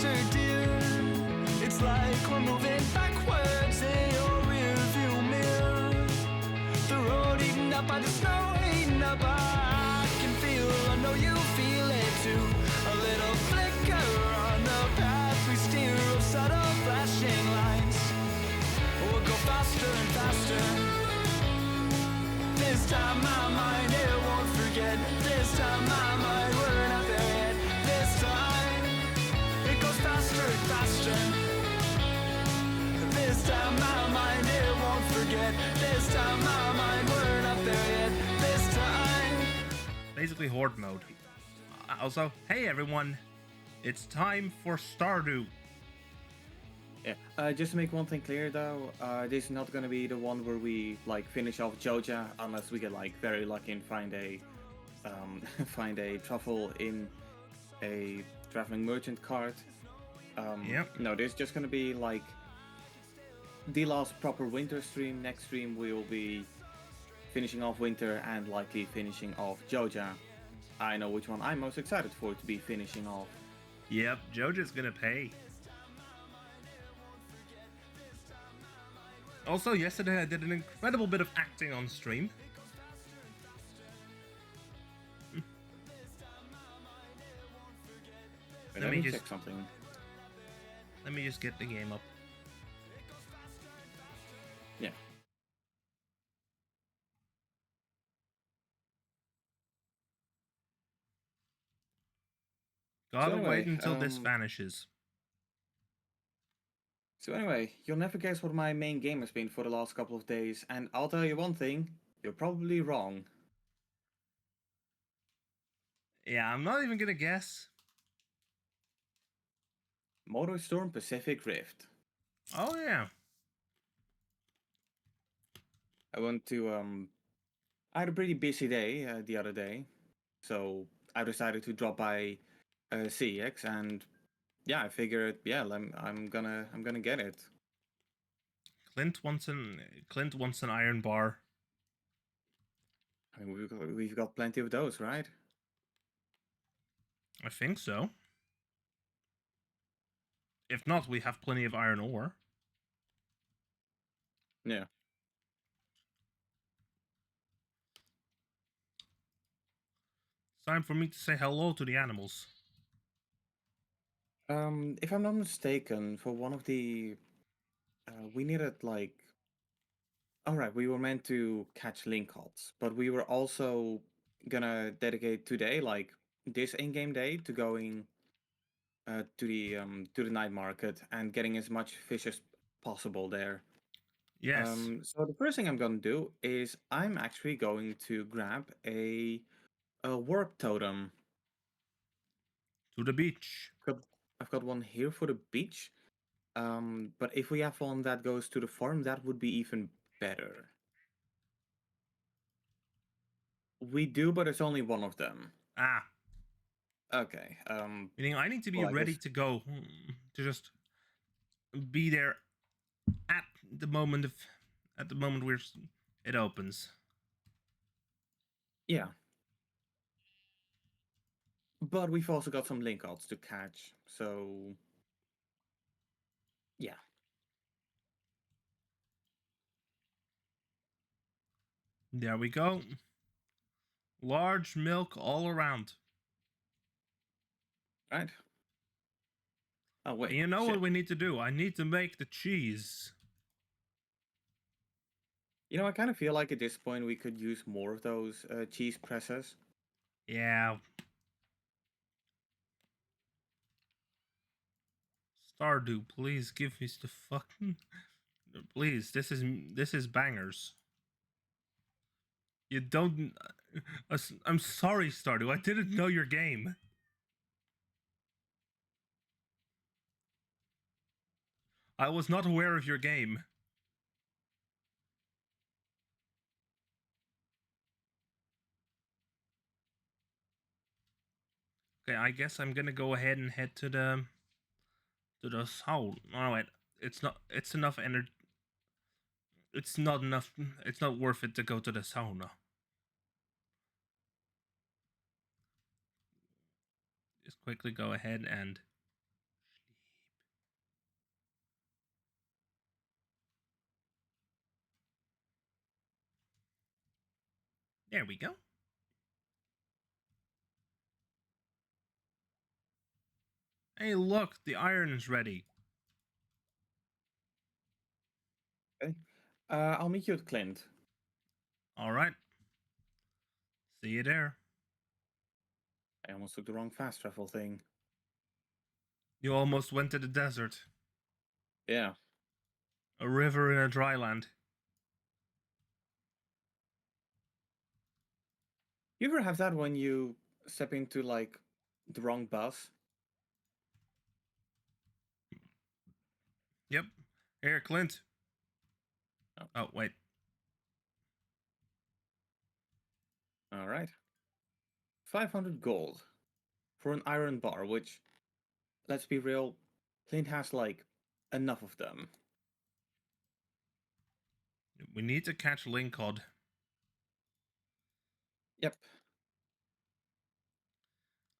faster, dear. It's like we're moving backwards in your rearview mirror. The road eaten up by the snow, eaten up. I can feel, I know you feel it too. A little flicker on the path we steer of subtle flashing lines. We'll go faster and faster. This time my mind, it won't forget. This time my mind, we're not there yet. This time, it goes faster and faster. This time my mind, it won't forget. This time my mind, we're not there yet. This time. Basically horde mode. Also, hey everyone, it's time for Stardew. Yeah, just to make one thing clear though, this is not gonna be the one where we like finish off Joja unless we get like very lucky and find a find a truffle in a traveling merchant cart. Yep. No, this is just gonna be like the last proper winter stream. Next stream we will be finishing off winter and likely finishing off Joja. I know which one I'm most excited for to be finishing off. Yep, Joja's gonna pay. Also, yesterday I did an incredible bit of acting on stream. Let me check something. Let me just get the game up. Yeah. Gotta So anyway, wait until this vanishes. So anyway, you'll never guess what my main game has been for the last couple of days, and I'll tell you one thing, you're probably wrong. Yeah, I'm not even gonna guess. MotorStorm Pacific Rift. Oh yeah. I went to, I had a pretty busy day the other day, so I decided to drop by CX, and yeah, I figured, yeah, I'm gonna get it. Clint wants an iron bar. I mean, we've got plenty of those, right? I think so. If not, we have plenty of iron ore. Yeah. It's time for me to say hello to the animals. If I'm not mistaken, for one of the, we needed like, all right, we were meant to catch linkots, but we were also gonna dedicate today, like this in-game day, to going to the night market and getting as much fish as possible there. Yes. So the first thing I'm gonna do is I'm actually going to grab a warp totem. To the beach. I've got one here for the beach. But if we have one that goes to the farm, that would be even better. We do, but it's only one of them. Ah. Okay. Meaning I need to be well, I ready guess- to go, to just be there at the moment where it opens. Yeah. But we've also got some link outs to catch, so yeah. There we go. Large milk all around. Right. Oh wait. And you know shit. what we need to do? I need to make the cheese. You know, I kind of feel like at this point we could use more of those cheese presses. Yeah. Stardew, please give me the fucking. Please, this is bangers. You don't. I'm sorry, Stardew. I didn't know your game. I was not aware of your game. Okay, I guess I'm gonna go ahead and head to the south. Oh wait, it's not. It's enough energy. It's not enough. It's not worth it to go to the sauna. Just quickly go ahead and There we go. Hey, look, the iron's ready. Okay. I'll meet you at Clint. All right. See you there. I almost took the wrong fast travel thing. You almost went to the desert. Yeah. A river in a dry land. You ever have that when you step into like the wrong bus? Yep. Here, Clint. Oh. Oh, wait. All right. 500 gold for an iron bar, which, let's be real, Clint has like enough of them. We need to catch Lincod. Yep.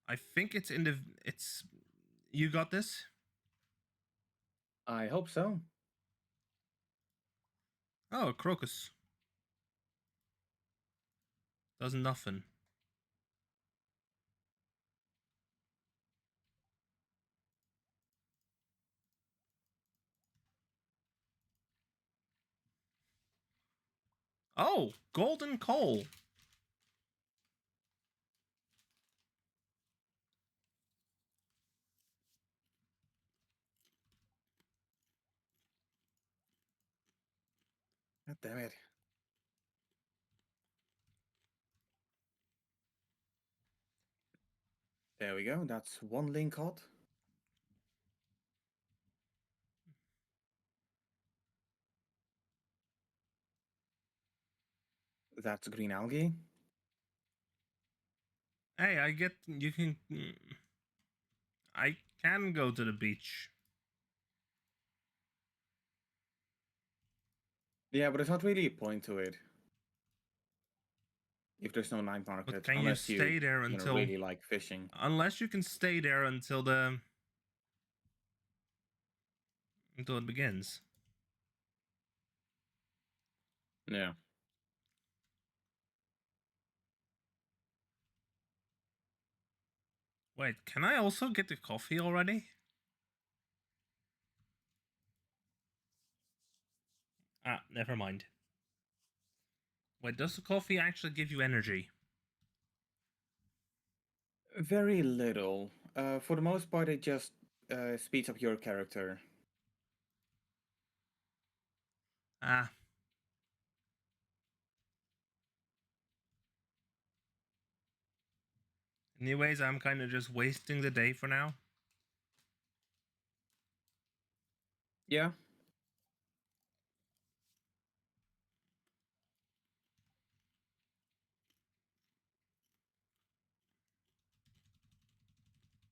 I think it's in the. It's. You got this? I hope so. Oh, Crocus. Does nothing. Oh, golden coal. God damn it. There we go. That's one link hot. That's green algae. Hey, I get. You can. I can go to the beach. Yeah, but there's not really a point to it. If there's no night market, But can you unless stay there you know, until. really like fishing. Unless you can stay there until the. Until it begins. Yeah. Wait, can I also get the coffee already? Ah, never mind. Wait, does the coffee actually give you energy? Very little. For the most part, it just speeds up your character. Ah. Anyways, I'm kind of just wasting the day for now. Yeah.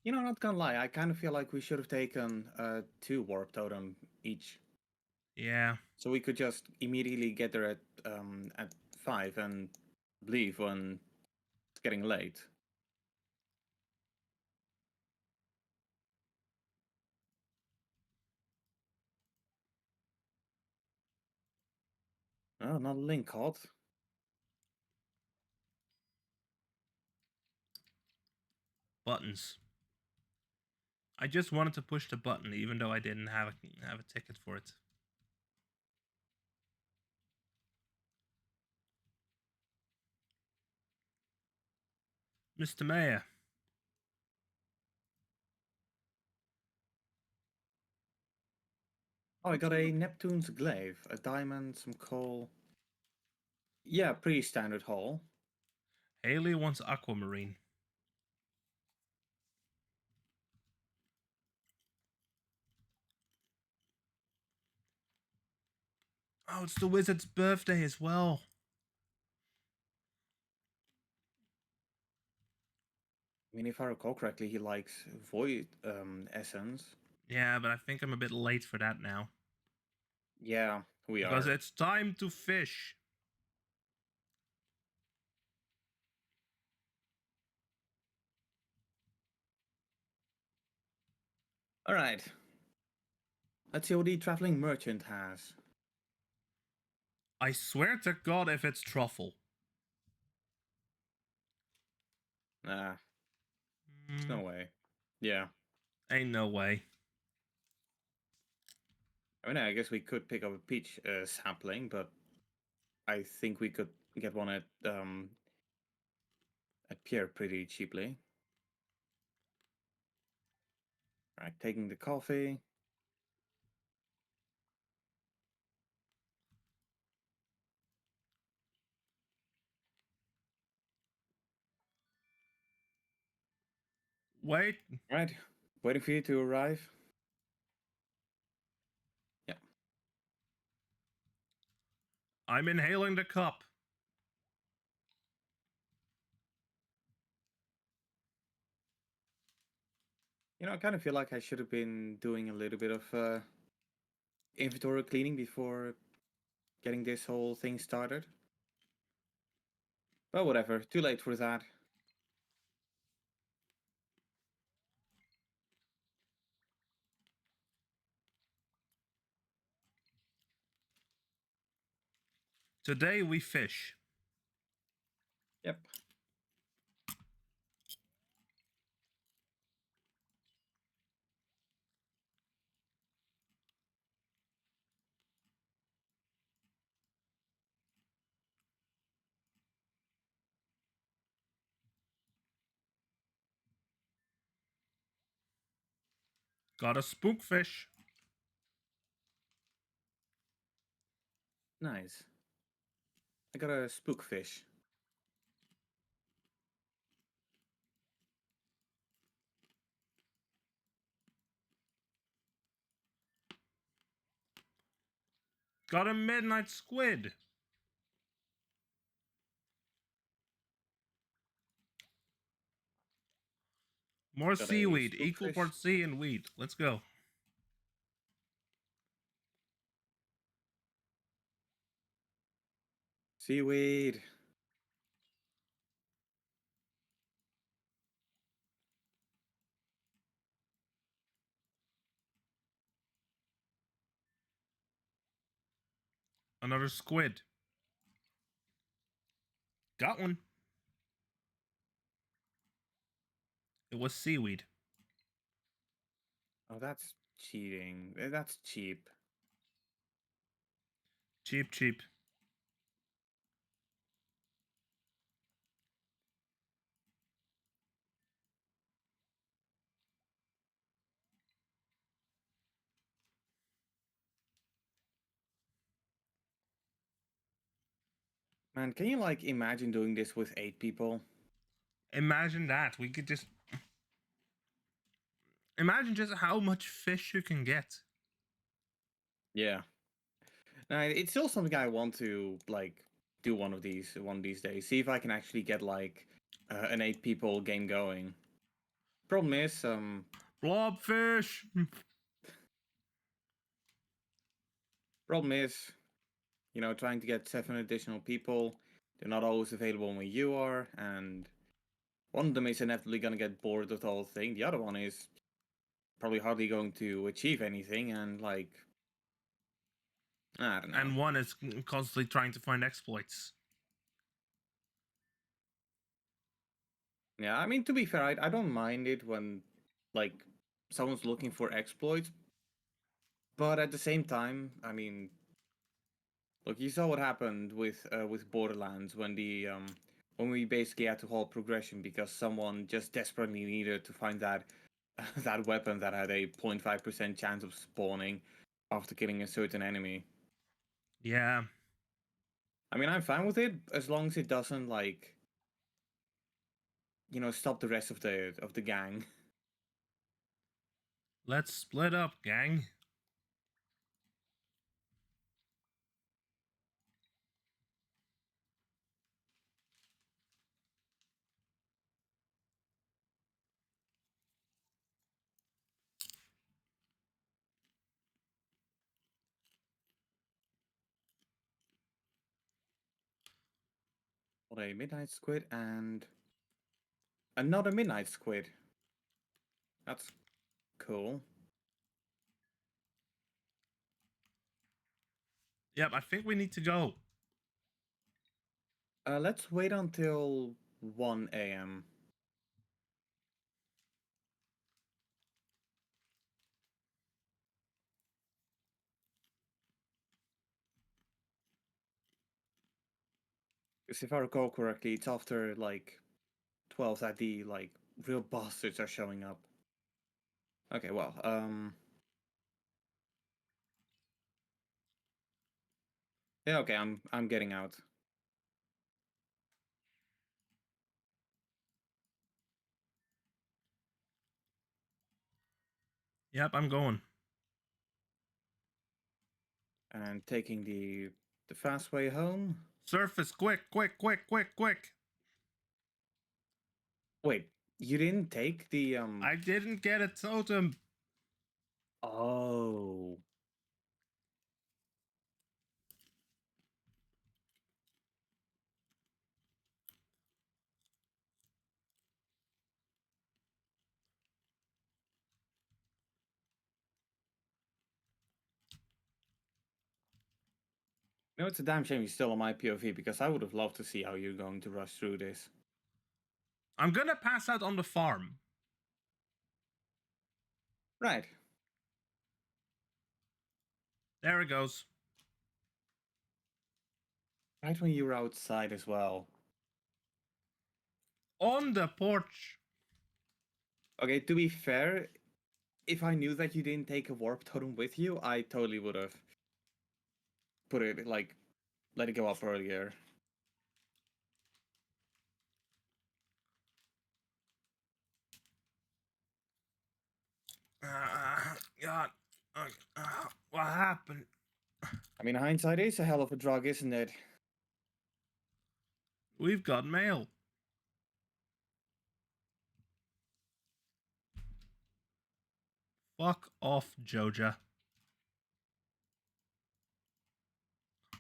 You know, not gonna lie, I kind of feel like we should have taken 2 warp totem each. Yeah. So we could just immediately get there at 5 and leave when it's getting late. Oh, not a link hot. Buttons. I just wanted to push the button, even though I didn't have a ticket for it. Mr. Mayor. Oh, I got a Neptune's glaive, a diamond, some coal. Yeah, pretty standard haul. Haley wants aquamarine. Oh, it's the wizard's birthday as well. I mean, if I recall correctly, he likes void essence. Yeah, but I think I'm a bit late for that now. Yeah, we Because are. it's time to fish. All right. Let's see what the traveling merchant has. I swear to God if it's truffle. Nah, there's Mm, no way. Yeah. ain't no way. I mean, I guess we could pick up a peach sapling, but I think we could get one at Pierre pretty cheaply. Right, taking the coffee. Wait, Right, waiting for you to arrive. Yeah. I'm inhaling the cup. You know, I kind of feel like I should have been doing a little bit of inventory cleaning before getting this whole thing started. But whatever, too late for that. Today we fish. Yep. Got a spookfish. Nice. I got a spookfish. Got a midnight squid. More Got a seaweed, equal spookfish. parts sea and wheat. Let's go. Seaweed. Another squid. Got one. It was seaweed. Oh, that's cheating. That's cheap. Cheap, cheap. Man, can you like imagine doing this with 8 people? Imagine that. We could just. Imagine just how much fish you can get. Yeah. Now, it's still something I want to like do one of these days. See if I can actually get like an 8 people game going. Problem is, Blobfish. problem is, you know, trying to get 7 additional people. They're not always available when you are, and one of them is inevitably gonna get bored of the whole thing. The other one is probably hardly going to achieve anything, and like, I don't know. And one is constantly trying to find exploits. Yeah, I mean, to be fair, I don't mind it when like someone's looking for exploits, but at the same time, I mean, look, you saw what happened with Borderlands when we basically had to halt progression because someone just desperately needed to find that that weapon that had a 0.5% chance of spawning after killing a certain enemy. Yeah. I mean, I'm fine with it as long as it doesn't like, you know, stop the rest of the gang. Let's split up, gang. What, a midnight squid and another midnight squid. That's cool. Yep, I think we need to go. Let's wait until 1 a.m. Because if I recall correctly, it's after like 12 that the like real bastards are showing up. Okay, well, yeah, okay, I'm getting out. Yep, I'm going. And taking the fast way home. Surface, quick, quick, quick, quick, quick. Wait, you didn't take the I didn't get a totem. Oh. No, it's a damn shame you're still on my POV because I would have loved to see how you're going to rush through this. I'm gonna pass out on the farm. Right. There it goes. Right when you were outside as well. On the porch. Okay, to be fair, if I knew that you didn't take a warp totem with you, I totally would have put it like let it go up earlier. God. What happened? I mean, hindsight is a hell of a drug, isn't it? We've got mail. Fuck off, Joja.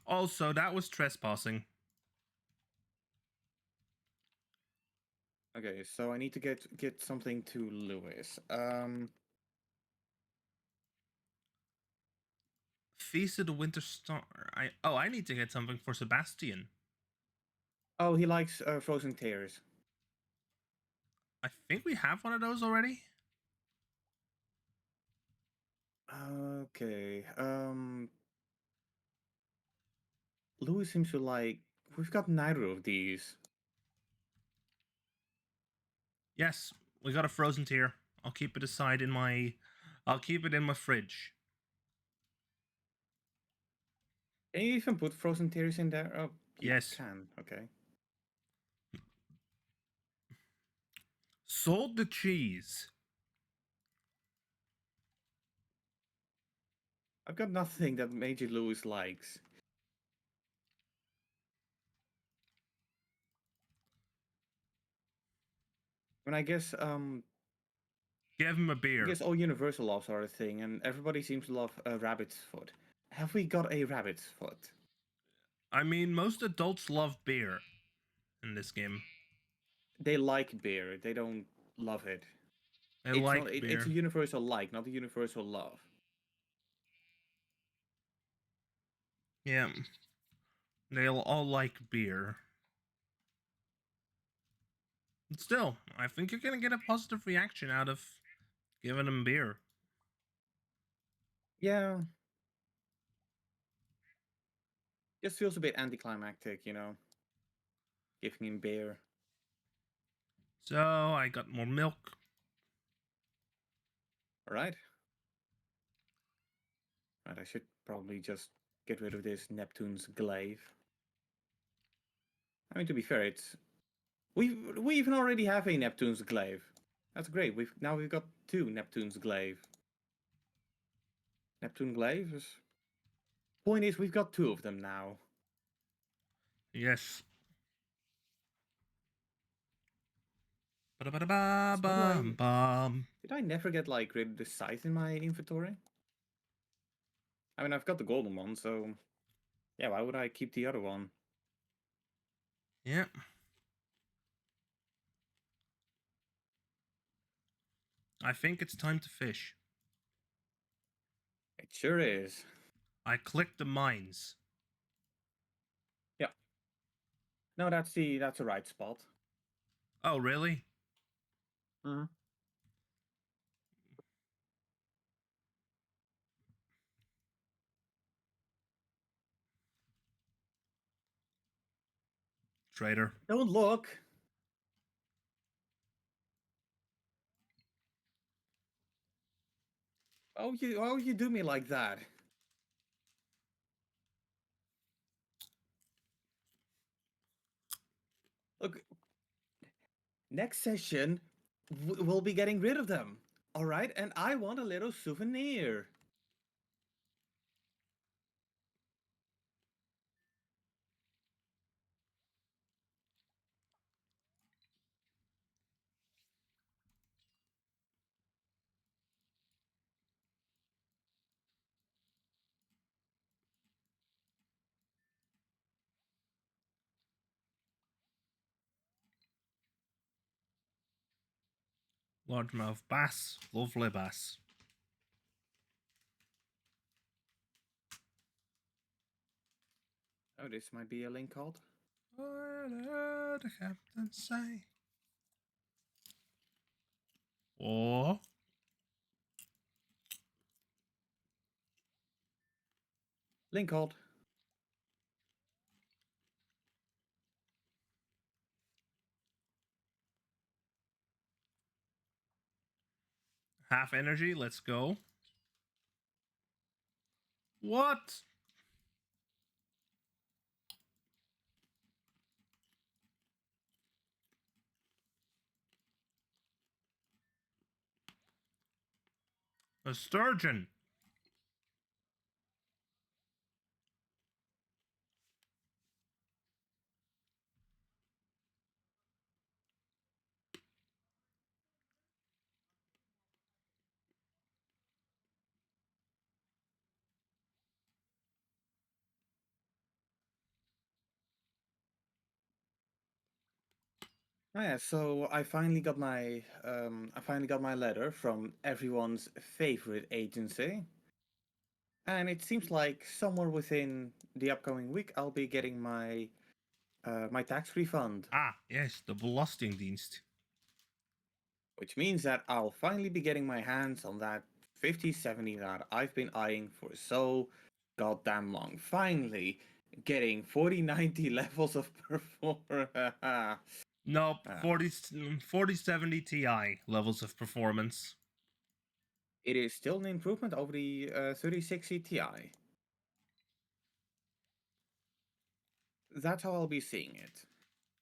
Also, that was trespassing. Okay, so I need to get something to Lewis. Feast of the Winter Star. I need to get something for Sebastian. Oh, he likes frozen tears. I think we have one of those already. Okay. Lewis seems to like. We've got neither of these. Yes, we got a frozen tear. I'll keep it aside in my. I'll keep it in my fridge. Can you even put frozen tears in there? Oh, you Yes. can. Okay. Sold the cheese. I've got nothing that Major Lewis likes. I mean, Give him a I beer. guess all universal loves are a thing, and everybody seems to love a rabbit's foot. Have we got a rabbit's foot? I mean, most adults love beer in this game. They like beer. They don't love it. They It's like not. It's a beer. universal like, not a universal love. Yeah. They'll all like beer. But still, I think you're gonna get a positive reaction out of giving them beer. Yeah. Just feels a bit anticlimactic, you know. Giving him beer. So I got more milk. All right. Right. I should probably just get rid of this Neptune's glaive. I mean, to be fair, it's we even already have a Neptune's glaive. That's great. We've got two Neptune's glaive. Neptune glaives. Point is, we've got two of them now. Yes. So did I never get like rid of the scythe in my inventory? I mean, I've got the golden one, so yeah. Why would I keep the other one? Yeah. I think it's time to fish. It sure is. I clicked the mines. Yeah. No, that's the right spot. Oh, really? Mm-hmm. traitor. Don't look. Oh, you do me like that. Look, next session, we'll be getting rid of them. All right, and I want a little souvenir. Largemouth bass. Lovely bass. Oh, this might be a link called. What did the captain say? Oh. Link called. Half energy, let's go. What? A sturgeon. Oh yeah, so I finally got my letter from everyone's favorite agency. And it seems like somewhere within the upcoming week I'll be getting my tax refund, Ah, yes, the Belastingdienst. which means that I'll finally be getting my hands on that 5070 that I've been eyeing for so goddamn long. Finally getting 4090 levels of performance. Nope, 4070 Ti levels of performance. It is still an improvement over the 3060 Ti. That's how I'll be seeing it.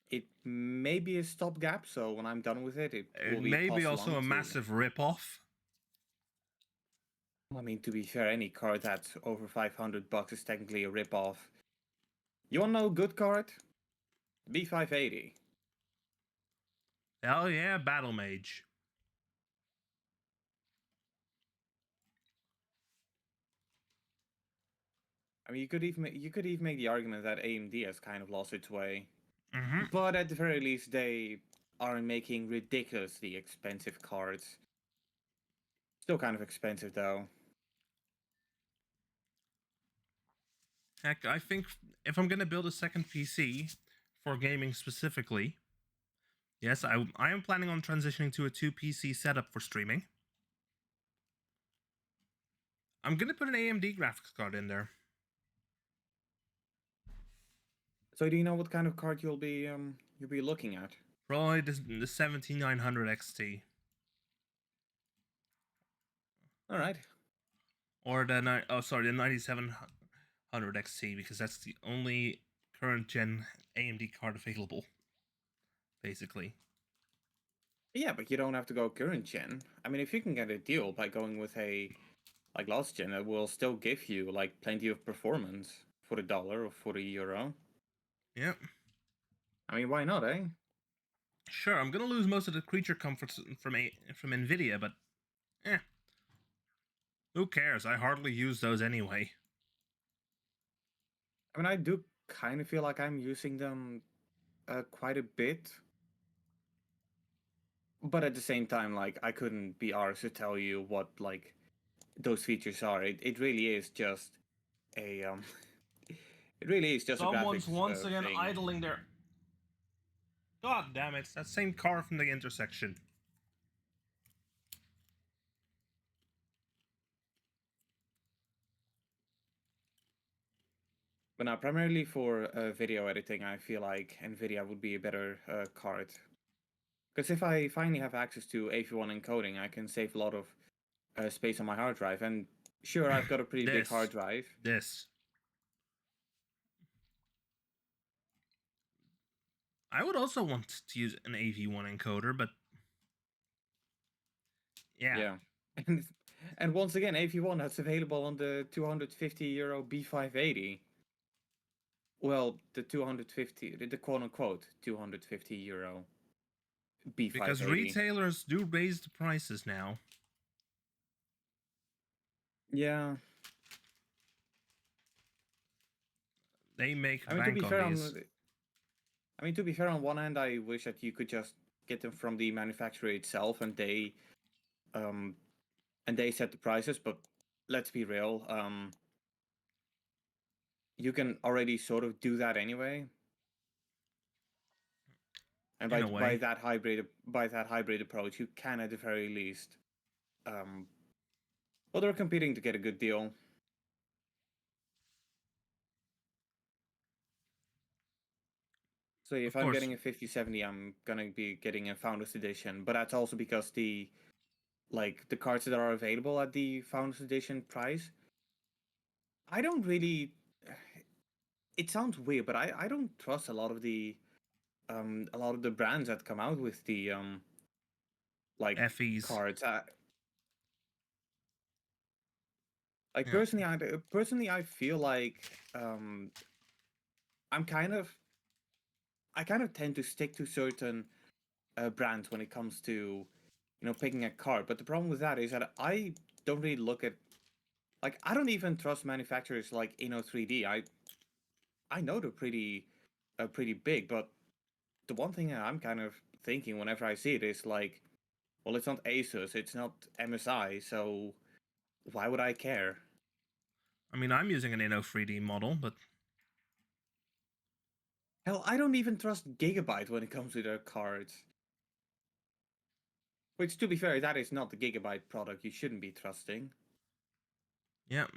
It may be a stopgap, so when I'm done with it, it will It be may be passed also along a to... massive ripoff. I mean, to be fair, any card that's over $500 is technically a ripoff. You wanna know a good card? B580. Hell yeah, Battle Mage. I mean, you could even make the argument that AMD has kind of lost its way. Mm-hmm. But at the very least, they aren't making ridiculously expensive cards. Still kind of expensive though. Heck, I think if I'm gonna build a second PC for gaming specifically, yes, I am planning on transitioning to a 2 PC setup for streaming. I'm gonna put an AMD graphics card in there. So do you know what kind of card you'll be looking at? Probably the 7900 XT. All right. Or the 9700 XT, because that's the only current gen AMD card available, basically. Yeah, but you don't have to go current gen. I mean, if you can get a deal by going with a like last gen, it will still give you like plenty of performance for the dollar or for the euro. Yep. I mean, why not, eh? Sure, I'm gonna lose most of the creature comforts from Nvidia, but eh, who cares? I hardly use those anyway. I mean, I do kind of feel like I'm using them quite a bit. But at the same time, like, I couldn't be arsed to tell you what, like, those features are. It really is just a, it really is just a Someone's graphics once again thing. idling their. God damn it! It's that same car from the intersection. But now, primarily for video editing, I feel like NVIDIA would be a better card. Because if I finally have access to AV1 encoding, I can save a lot of space on my hard drive. And sure, I've got a pretty big hard This, drive. this. I would also want to use an AV1 encoder, but yeah, Yeah. And once again, AV1 that's available on the €250 B580. Well, the 250, the quote unquote €250 because B580. retailers do raise the prices now. Yeah. They make I mean, to bank be on fair, these. on one hand, I wish that you could just get them from the manufacturer itself, and they set the prices. But let's be real, you can already sort of do that anyway. And In a by way, that hybrid approach, you can at the very least, well, they're competing to get a good deal. So if of I'm course. getting a 5070, I'm gonna be getting a Founders Edition, but that's also because the cards that are available at the Founders Edition price, I don't really. It sounds weird, but I don't trust a lot of the brands that come out with the like FEs. cards. Like Yeah. personally, I feel like I'm kind of I kind of tend to stick to certain brands when it comes to picking a card. But the problem with that is that I don't really look at I don't even trust manufacturers like Inno3D. I know they're pretty big, but the one thing that I'm kind of thinking whenever I see it is like, well, it's not Asus, it's not MSI, so why would I care? I mean, I'm using an Inno 3D model, but Hell, I don't even trust Gigabyte when it comes to their cards. Which, to be fair, that is not the Gigabyte product you shouldn't be trusting. yeah.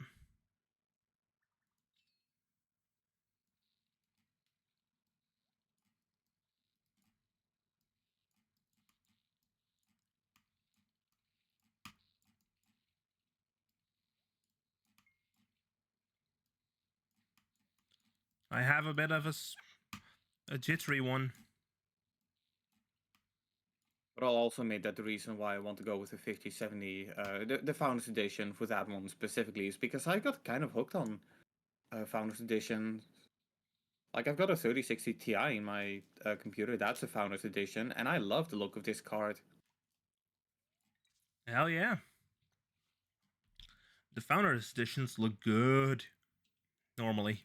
I have a bit of a jittery one. But I'll also admit that the reason why I want to go with the 5070, the Founders Edition for that one specifically, is because I got kind of hooked on Founders Edition. Like, I've got a 3060 Ti in my computer, that's a Founders Edition, and I love the look of this card. Hell yeah. The Founders Editions look good. Normally.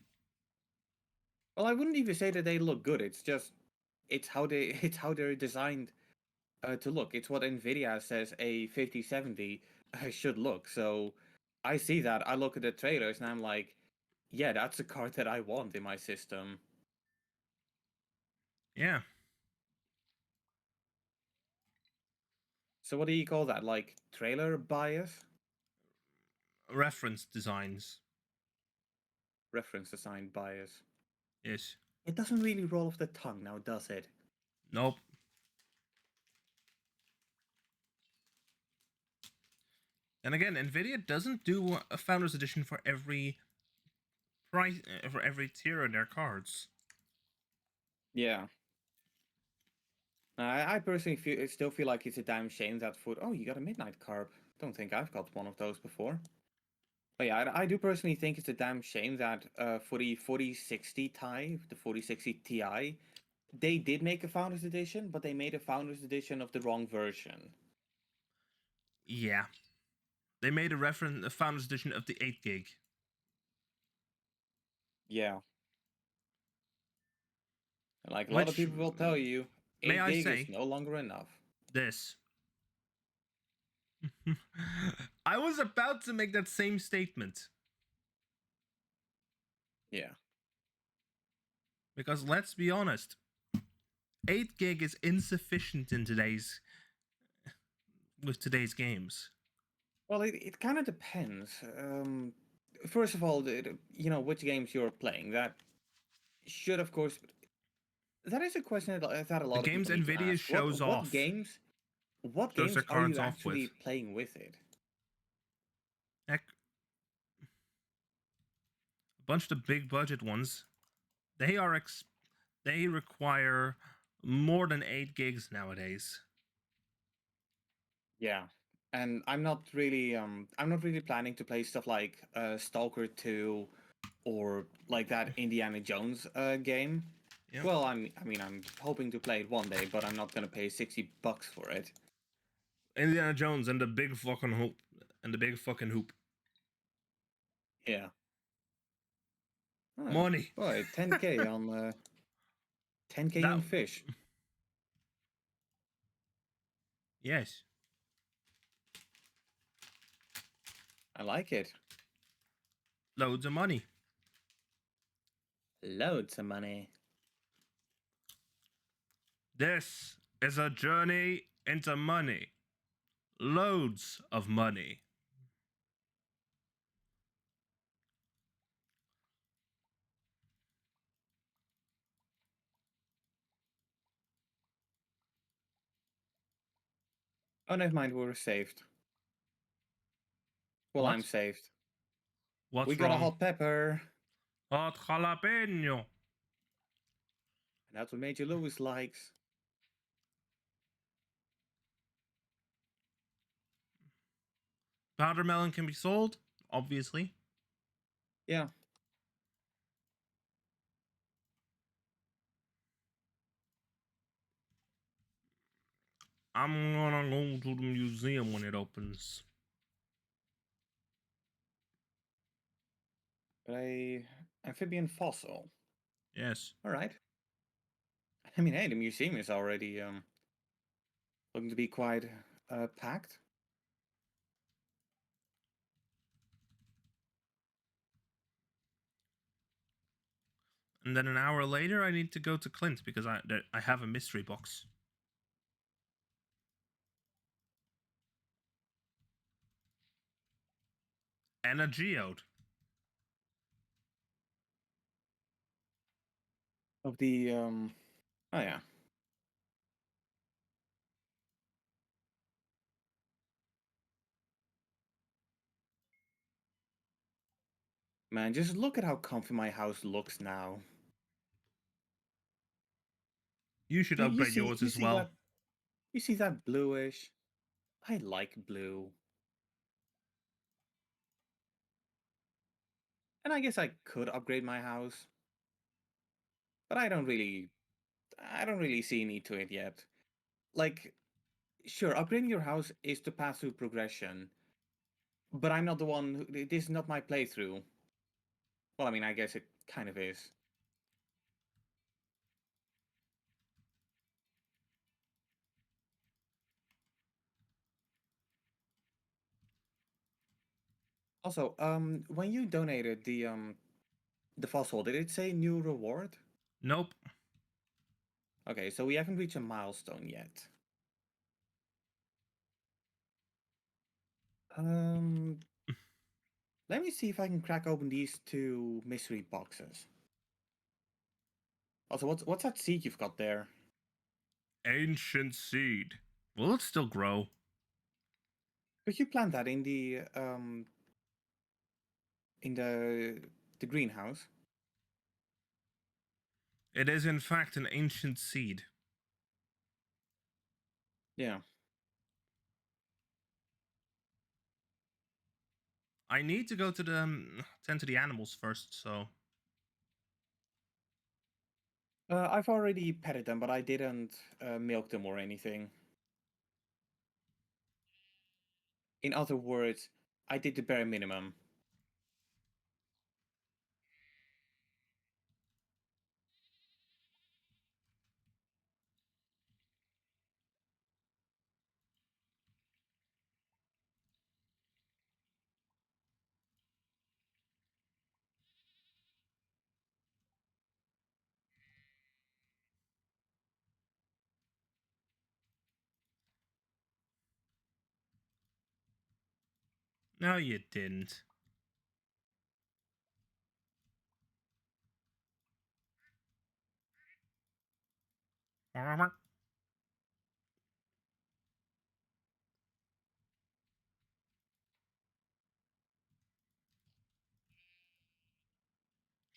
Well, I wouldn't even say that they look good, it's just, it's how they're designed to look. It's what Nvidia says a 5070 should look. So I see that, I look at the trailers, and I'm like, yeah, that's a card that I want in my system. Yeah. So what do you call that? Like trailer bias? Reference designs. Reference design bias. Yes. It doesn't really roll off the tongue now, does it? Nope. And again, Nvidia doesn't do a Founders Edition for every price for every tier of their cards. Yeah. I personally still feel like it's a damn shame that oh, you got a midnight carb. Don't think I've got one of those before. But yeah, I do personally think it's a damn shame that for the 4060 Ti, the 4060 Ti, they did make a Founders Edition, but they made a Founders Edition of the wrong version. Yeah. They made a Founders Edition of the 8 gig. Yeah. And like a lot of Which, people will tell you, may 8 I gig is say, no longer enough. this. I was about to make that same statement. Yeah. Because let's be honest, 8 gig is insufficient in today's games. Well, it kind of depends. first of all, you know which games you're playing. That should, of course, that is a question that a The lot of games people need to Nvidia ask. shows off, What shows their games are cards you off with. actually playing with it? Heck, a bunch of the big budget ones, they are they require more than 8 gigs nowadays. Yeah, and I'm not really planning to play stuff like Stalker 2 or like that Indiana Jones game. Yeah. Well, I mean, I'm hoping to play it one day, but I'm not gonna pay $60 for it. Indiana Jones and the big fucking hoop. And the big fucking hoop. Yeah. Oh, Money. boy, 10K on 10K That on fish. yes. I like it. Loads of money. Loads of money. This is a journey into money. Loads of money. Oh, never mind, we were saved. Well, I'm What? saved. What's We got a wrong? hot pepper. Hot jalapeno. And that's what Major Lewis likes. Powder melon can be sold, obviously. Yeah. I'm gonna go to the museum when it opens. A amphibian fossil. Yes. Alright. I mean, hey, the museum is already looking to be quite packed. And then an hour later, I need to go to Clint because I have a mystery box. And a geode. Of the oh yeah. Man, just look at how comfy my house looks now. You should upgrade yours You as see well. that you see that bluish? I like blue. And I guess I could upgrade my house. But I don't really see a need to it yet. Like, sure, upgrading your house is to pass through progression. But I'm not the one who, this is not my playthrough. Well, I mean, I guess it kind of is. Also, when you donated the fossil, did it say new reward? Nope. Okay, so we haven't reached a milestone yet. Um, let me see if I can crack open these two mystery boxes. Also, what's that seed you've got there? Ancient seed. Will it still grow? Could you plant that in the greenhouse? It is in fact an ancient seed. Yeah. I need to go to the tend to the animals first, so I've already petted them, but I didn't milk them or anything. In other words, I did the bare minimum. no, you didn't.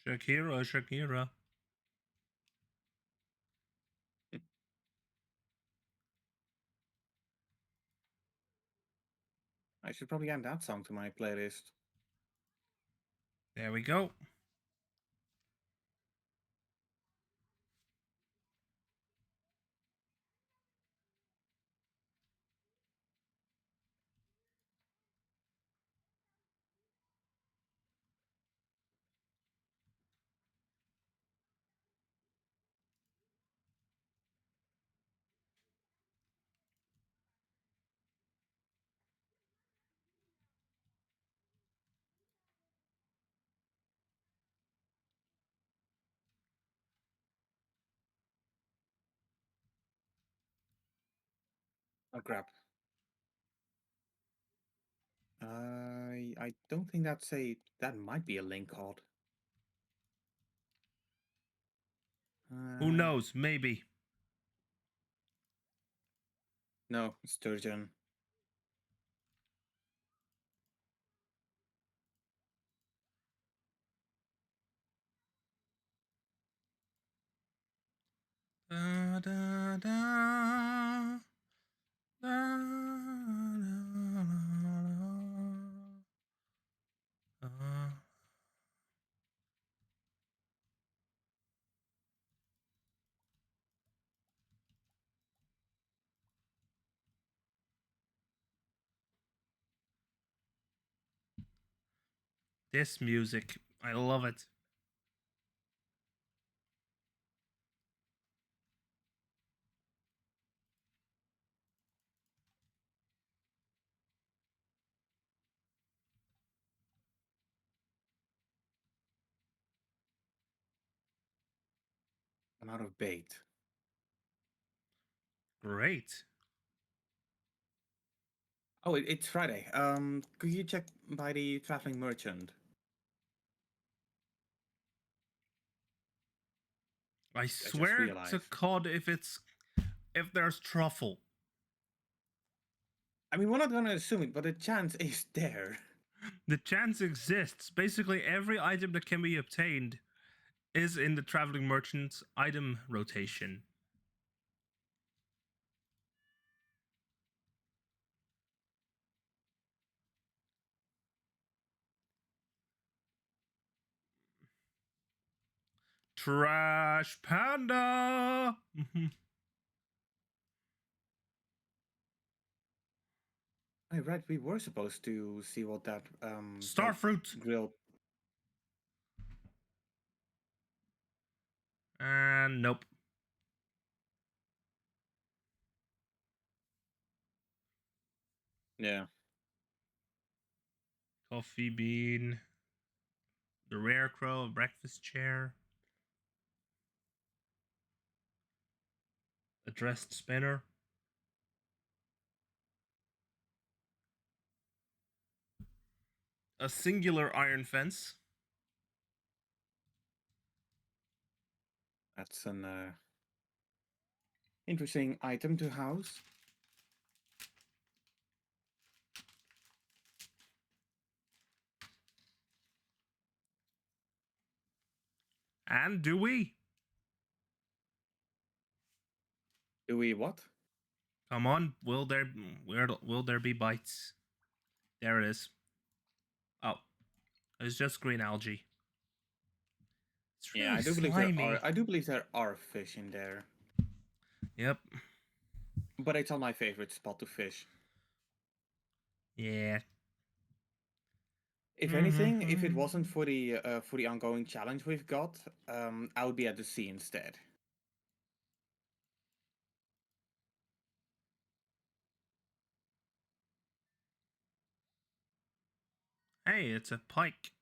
Shakira, Shakira. I should probably add that song to my playlist. There we go. Oh crap. I don't think that might be a link card. Who knows? Maybe. No, Sturgeon. Da, da, da. Da, da, da. This music, I love it. I'm out of bait. Great. Oh, it's Friday. Could you check by the traveling merchant? I just swear to realized. God, if there's truffle, I mean, we're not gonna assume it, but the chance is there. the chance exists. Basically, every item that can be obtained is in the traveling merchant's item rotation. Trash Panda. Hey, right, we were supposed to see what that Starfruit. grilled. And nope. Yeah. Coffee bean. The rare crow, a breakfast chair. A dressed spinner. A singular iron fence. That's an interesting item to house. And do we? Do we what? Come on, will there be bites? There it is. Oh, it's just green algae. It's Yeah, really slimy. I do believe there are fish in there. Yep. But it's not my favorite spot to fish. Yeah. If anything, if it wasn't for the ongoing challenge we've got, I would be at the sea instead. Hey, it's a pike.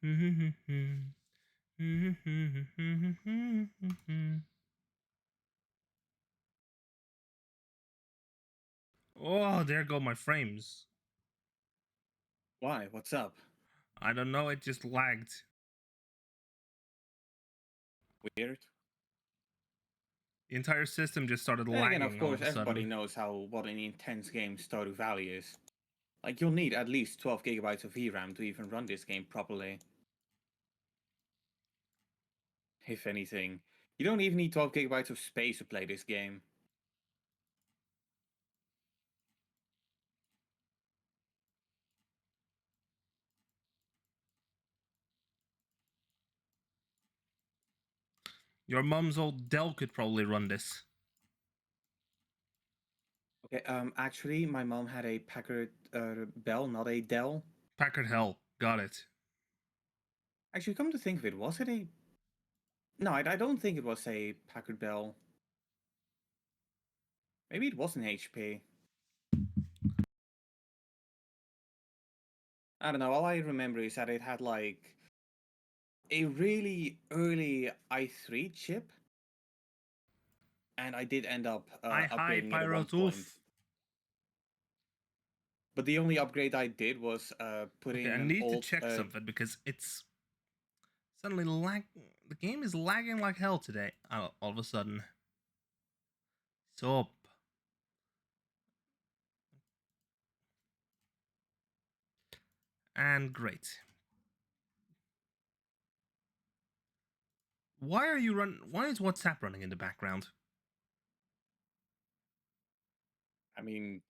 Oh, there go my frames. Why? What's up? I don't know, it just lagged. Weird. The entire system just started Then again, of lagging all course, of a everybody sudden. knows what an intense game Stardew Valley is. Like, you'll need at least 12 gigabytes of VRAM to even run this game properly. If anything. You don't even need 12 gigabytes of space to play this game. Your mom's old Dell could probably run this. Okay, actually, my mom had a Packard Bell, not a Dell. Packard Hell, got it. Actually, come to think of it, was it a... No, I don't think it was a Packard Bell. Maybe it was an HP. I don't know, all I remember is that it had like a really early i3 chip, and I did end up Hi, upgrading it at Pyro one point. Tooth. But the only upgrade I did was Okay, putting I an need to old... check something because it's suddenly lag. The game is lagging like hell today. All of a sudden. Stop. And great. Why are you run? Why is WhatsApp running in the background? I mean,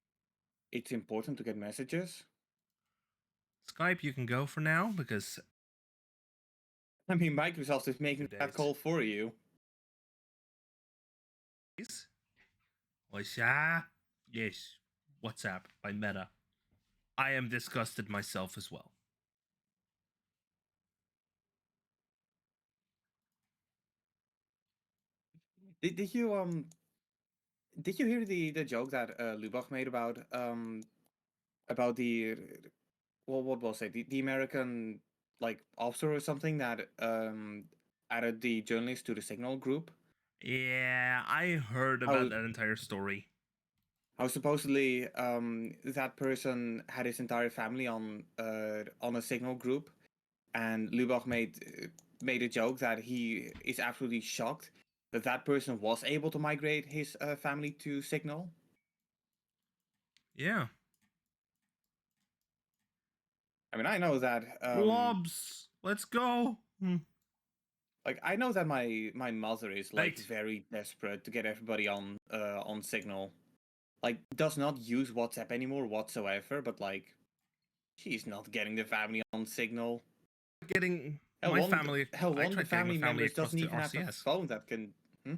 it's important to get messages. Skype, you can go for now because I mean, Microsoft is making that call for you. WhatsApp. Yes, WhatsApp by Meta. I am disgusted myself as well. Did you hear the joke that Lubach made about the what was it, the American like officer or something that added the journalist to the Signal group? Yeah, I heard How about that entire story. how supposedly that person had his entire family on a Signal group, and Lubach made a joke that he is absolutely shocked that that person was able to migrate his family to Signal. Yeah. I mean, I know that Blobs, let's go. like I know that my mother is like Wait. very desperate to get everybody on Signal. Like does not use WhatsApp anymore whatsoever, but like she's not getting the family on Signal. Getting Hell, my family. I one of the tried getting my family family members across doesn't to even have a RCS. phone that can. Hmm?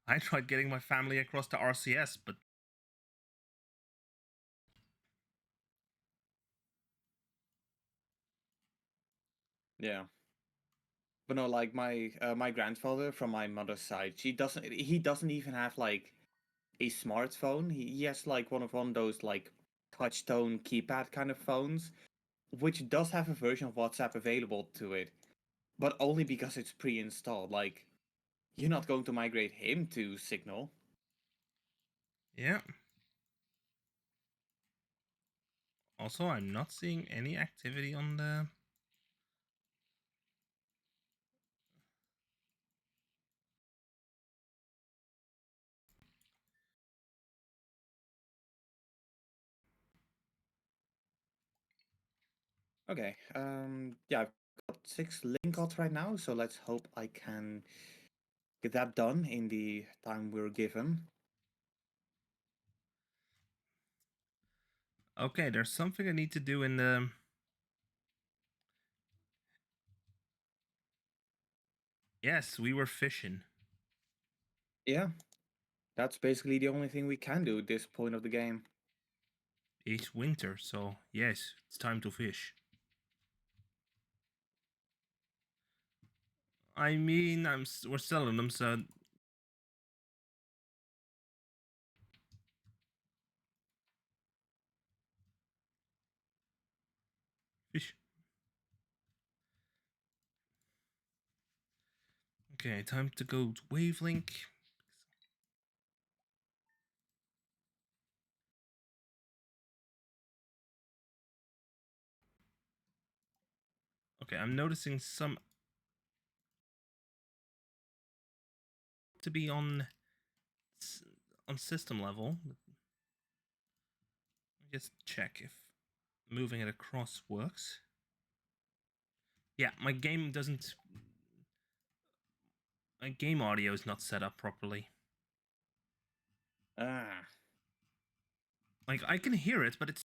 I tried getting my family across to RCS, but Yeah, but no, like my grandfather from my mother's side, he doesn't even have like a smartphone. He has like one of those like touch tone keypad kind of phones, which does have a version of WhatsApp available to it, but only because it's pre-installed. Like, you're not going to migrate him to Signal. yeah. Also, I'm not seeing any activity on the. Okay, yeah, I've got 6 link outs right now, so let's hope I can get that done in the time we're given. Okay, there's something I need to do in the. Yes, we were fishing. Yeah, that's basically the only thing we can do at this point of the game. It's winter, so yes, it's time to fish. I mean, we're selling them, so fish. Okay, time to go to Wavelink. Okay, I'm noticing some to be on system level. Just check if moving it across works. Yeah, my game doesn't. My game audio is not set up properly. Ah, Like I can hear it, but it's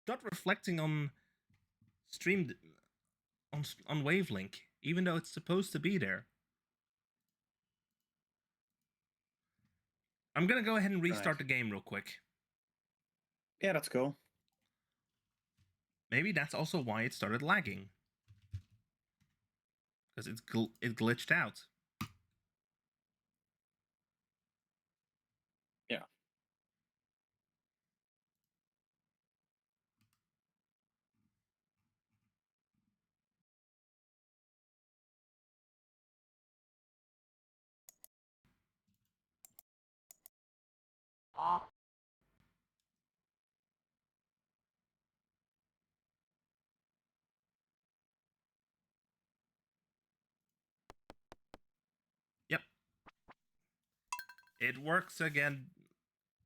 not reflecting on streamed on Wavelink, even though it's supposed to be there. I'm gonna go ahead and restart right. the game real quick. Yeah, that's cool. Maybe that's also why it started lagging, because it glitched out. Yeah. Yep, it works again.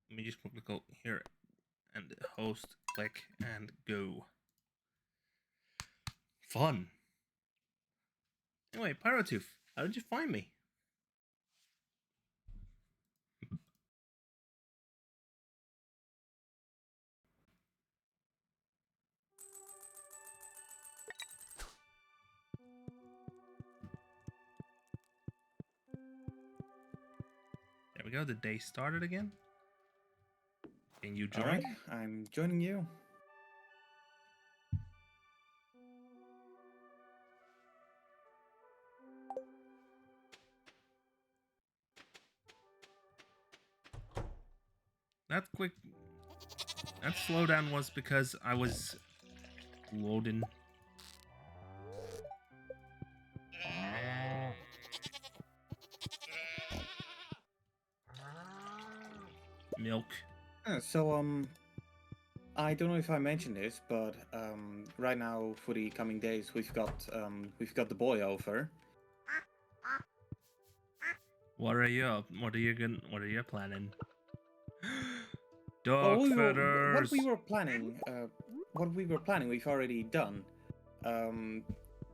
Let me just quickly go here and host, click, and go. Fun. Anyway, Pyrotooth, how did you find me? There we go. The day started again. Can you All right, join? I'm joining you. That slowdown was because I was loading. Milk. So, I don't know if I mentioned this, but right now for the coming days, we've got the boy over. What are you up? What are you planning? Well, Dog feathers. what we were planning, we've already done.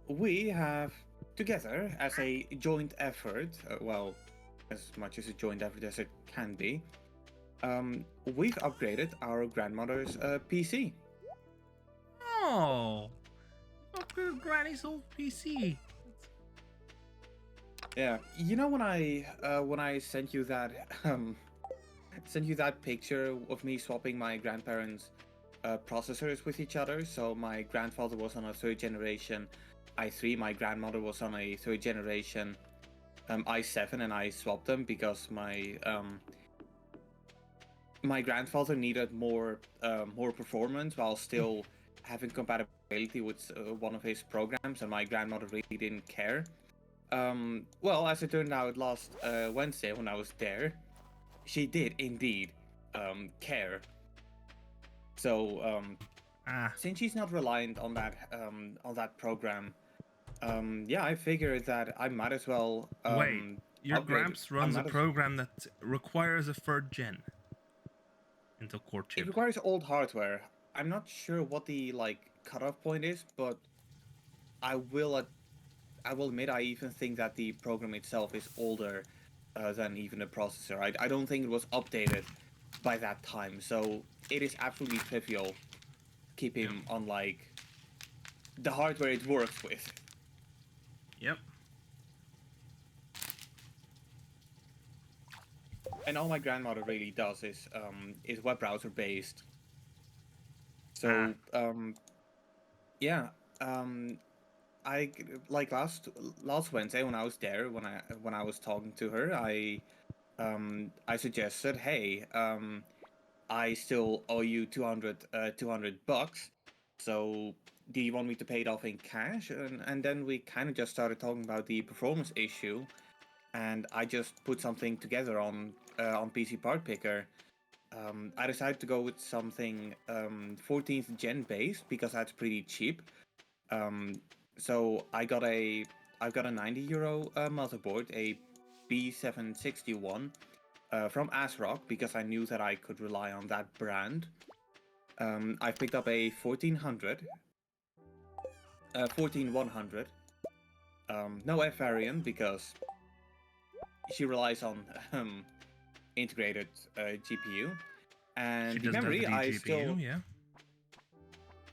We have together as a joint effort. Well, as much as a joint effort as it can be. We've upgraded our grandmother's PC. Oh, upgrade Granny's old PC. Yeah, you know when I sent you that sent you that picture of me swapping my grandparents' processors with each other. So my grandfather was on a third generation i3, my grandmother was on a third generation i7, and I swapped them because my grandfather needed more performance while still having compatibility with one of his programs, and my grandmother really didn't care. Well, as it turned out, last Wednesday when I was there, she did indeed care. So since she's not reliant on that program, yeah, I figured that I might as well Wait, your upgrade. Gramps runs a program that requires a third gen Intel Core chip. It requires old hardware. I'm not sure what the cutoff point is, but I will admit I even think that the program itself is older than even the processor. I don't think it was updated by that time, so it is absolutely trivial to keep him on the hardware it works with. Yep. And all my grandmother really does is web browser based. So yeah, I like last Wednesday when I was there, when I was talking to her, I suggested, hey, I still owe you $200 bucks, so do you want me to pay it off in cash? And then we kind of just started talking about the performance issue, and I just put something together on PC Part Picker. I decided to go with something 14th gen based because that's pretty cheap. So I've got a €90 motherboard, a B761 from ASRock because I knew that I could rely on that brand. I've picked up a 14100. No F variant because she relies on integrated GPU. And She the doesn't have memory, the I GPU, still yeah.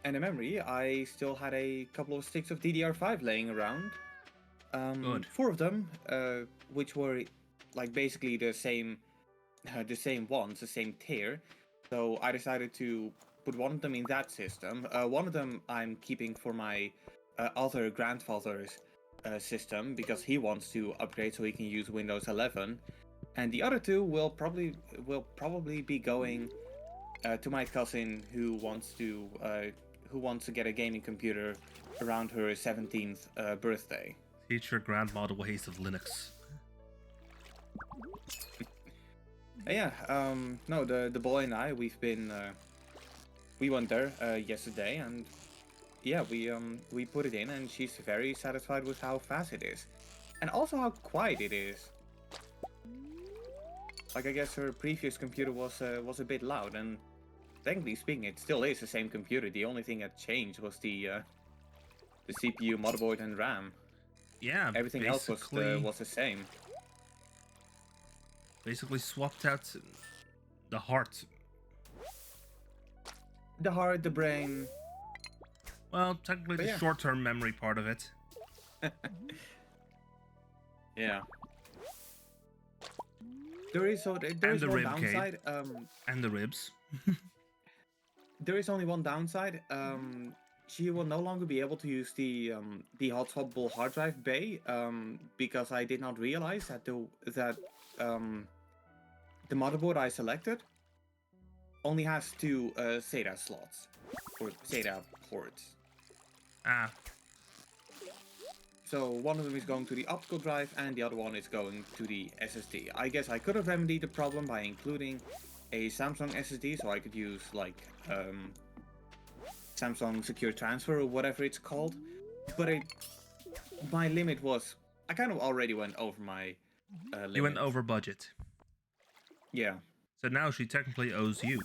and the memory, I still had a couple of sticks of DDR5 laying around. Good. 4 of them, which were like basically the same ones, the same tier. So I decided to put one of them in that system. One of them I'm keeping for my other grandfather's system because he wants to upgrade so he can use Windows 11, and the other two will probably be going to my cousin who wants to get a gaming computer around her 17th birthday. Teach your grandma the ways of Linux. Yeah, no, the boy and I, we went there yesterday, and yeah, we put it in, and she's very satisfied with how fast it is, and also how quiet it is. Like, I guess her previous computer was a bit loud, and technically speaking, it still is the same computer. The only thing that changed was the CPU, motherboard, and RAM. Yeah, Everything else was the same. Basically swapped out the heart. The heart, the brain. Well, technically But the yeah. short-term memory part of it. Yeah. There is the one rib cage. downside. And the ribs. There is only one downside. She will no longer be able to use the hot swappable hard drive bay because I did not realize that the motherboard I selected only has 2 SATA slots or SATA ports. Ah, So one of them is going to the optical drive and the other one is going to the SSD. I guess I could have remedied the problem by including a Samsung SSD, so I could use like Samsung Secure Transfer or whatever it's called. But my limit was, I kind of already went over my limit. you went over budget. Yeah. So now she technically owes you.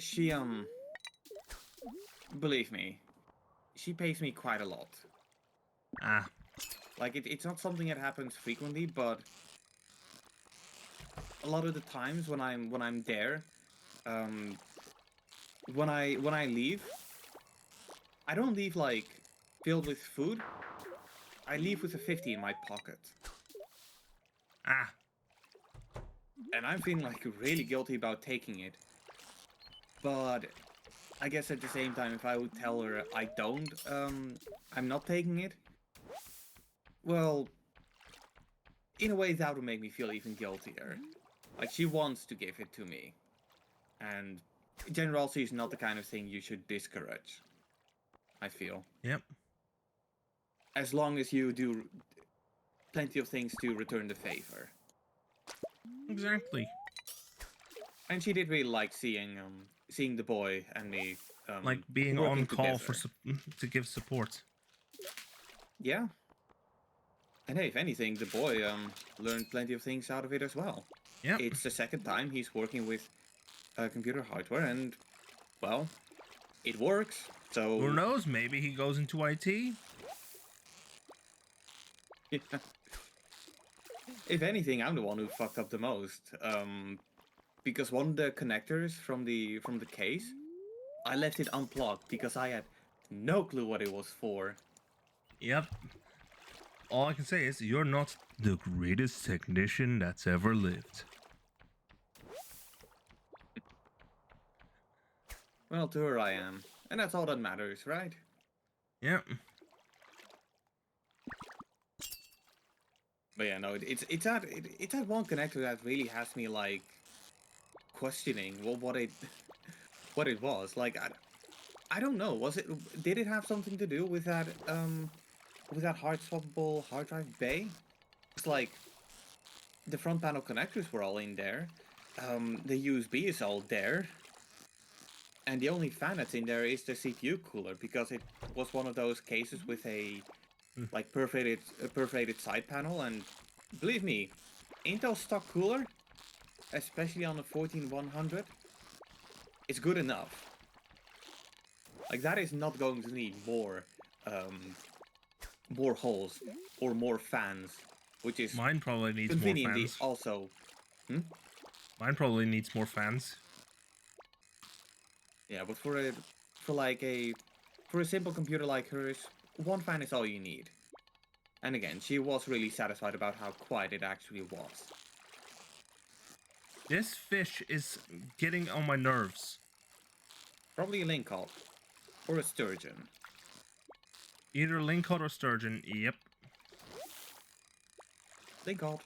She believe me, she pays me quite a lot. Ah, Like it's not something that happens frequently, but a lot of the times when I'm there, when I leave, I don't leave like filled with food. I leave with a 50 in my pocket. ah. And I'm feeling like really guilty about taking it. But I guess at the same time, if I would tell her I'm not taking it, well, in a way that would make me feel even guiltier. Like, she wants to give it to me. And generosity is not the kind of thing you should discourage, I feel. Yep. As long as you do plenty of things to return the favor. Exactly. And she did really like seeing the boy and me Like being working on call together. to give support. Yeah. And hey, if anything, the boy learned plenty of things out of it as well. Yeah. It's the second time he's working with computer hardware, and well, it works. So Who knows? Maybe he goes into IT. yeah. If anything, I'm the one who fucked up the most. Because one of the connectors from the case, I left it unplugged because I had no clue what it was for. Yep. All I can say is you're not the greatest technician that's ever lived. Well, to her I am. And that's all that matters, right? Yep. But yeah, no, it's that one connector that really has me like questioning what it was. Like I don't know. Did it have something to do with that hard swappable hard drive bay? It's like the front panel connectors were all in there. The USB is all there. And the only fan that's in there is the CPU cooler, because it was one of those cases with a like perforated side panel, and believe me, Intel stock cooler, especially on the 14100, is good enough. Like, that is not going to need more holes or more fans, which is Mine probably needs more conveniently fans. also. Mine probably needs more fans. Yeah, but for a simple computer like hers, one fan is all you need. And again, she was really satisfied about how quiet it actually was. This fish is getting on my nerves. Probably a lingcod. Or a sturgeon. Either lingcod or sturgeon. Yep. Lingcod.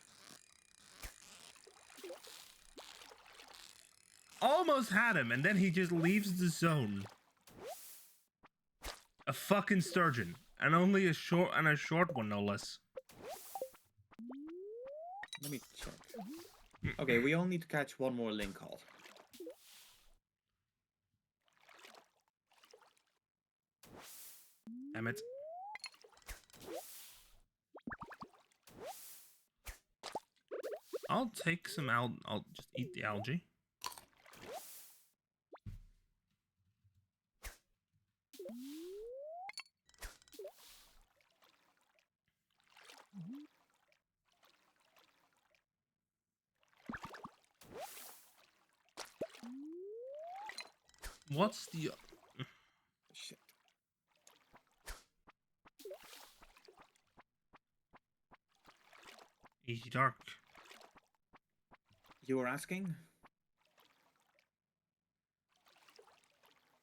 Almost had him, and then he just leaves the zone. A fucking sturgeon. And only a short one, no less. Let me check. Okay, we all need to catch one more lingcod. Damn it. I'll take some I'll just eat the algae. What's the... Shit. Easy dark. You were asking?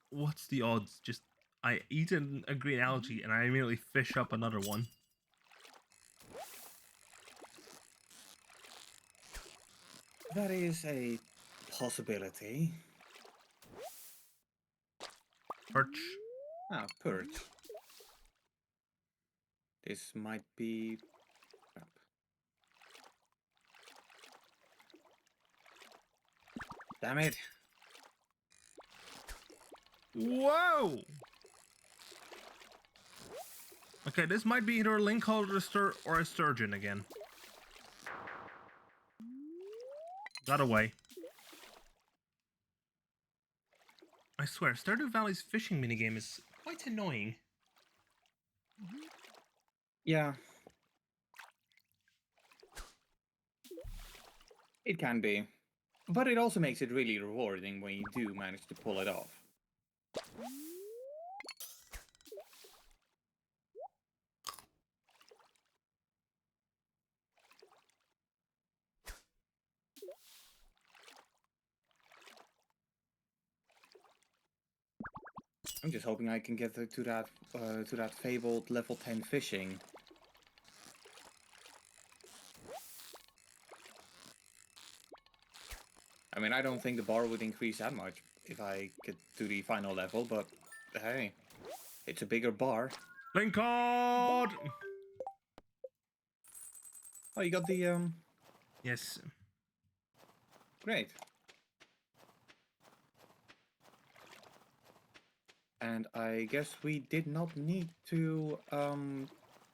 What's the odds? Just... I eat a green algae and I immediately fish up another one. That is a possibility. Perch. Ah, perch. This might be... crap. Damn it! Whoa! Okay, this might be either a lingcod or a sturgeon again. Got away. I swear, Stardew Valley's fishing minigame is quite annoying. Yeah. It can be. But it also makes it really rewarding when you do manage to pull it off. I'm just hoping I can get to that fabled level 10 fishing. I mean, I don't think the bar would increase that much if I get to the final level, but hey, it's a bigger bar. Lingcod! Oh, you got the Yes. great. And I guess we did not need to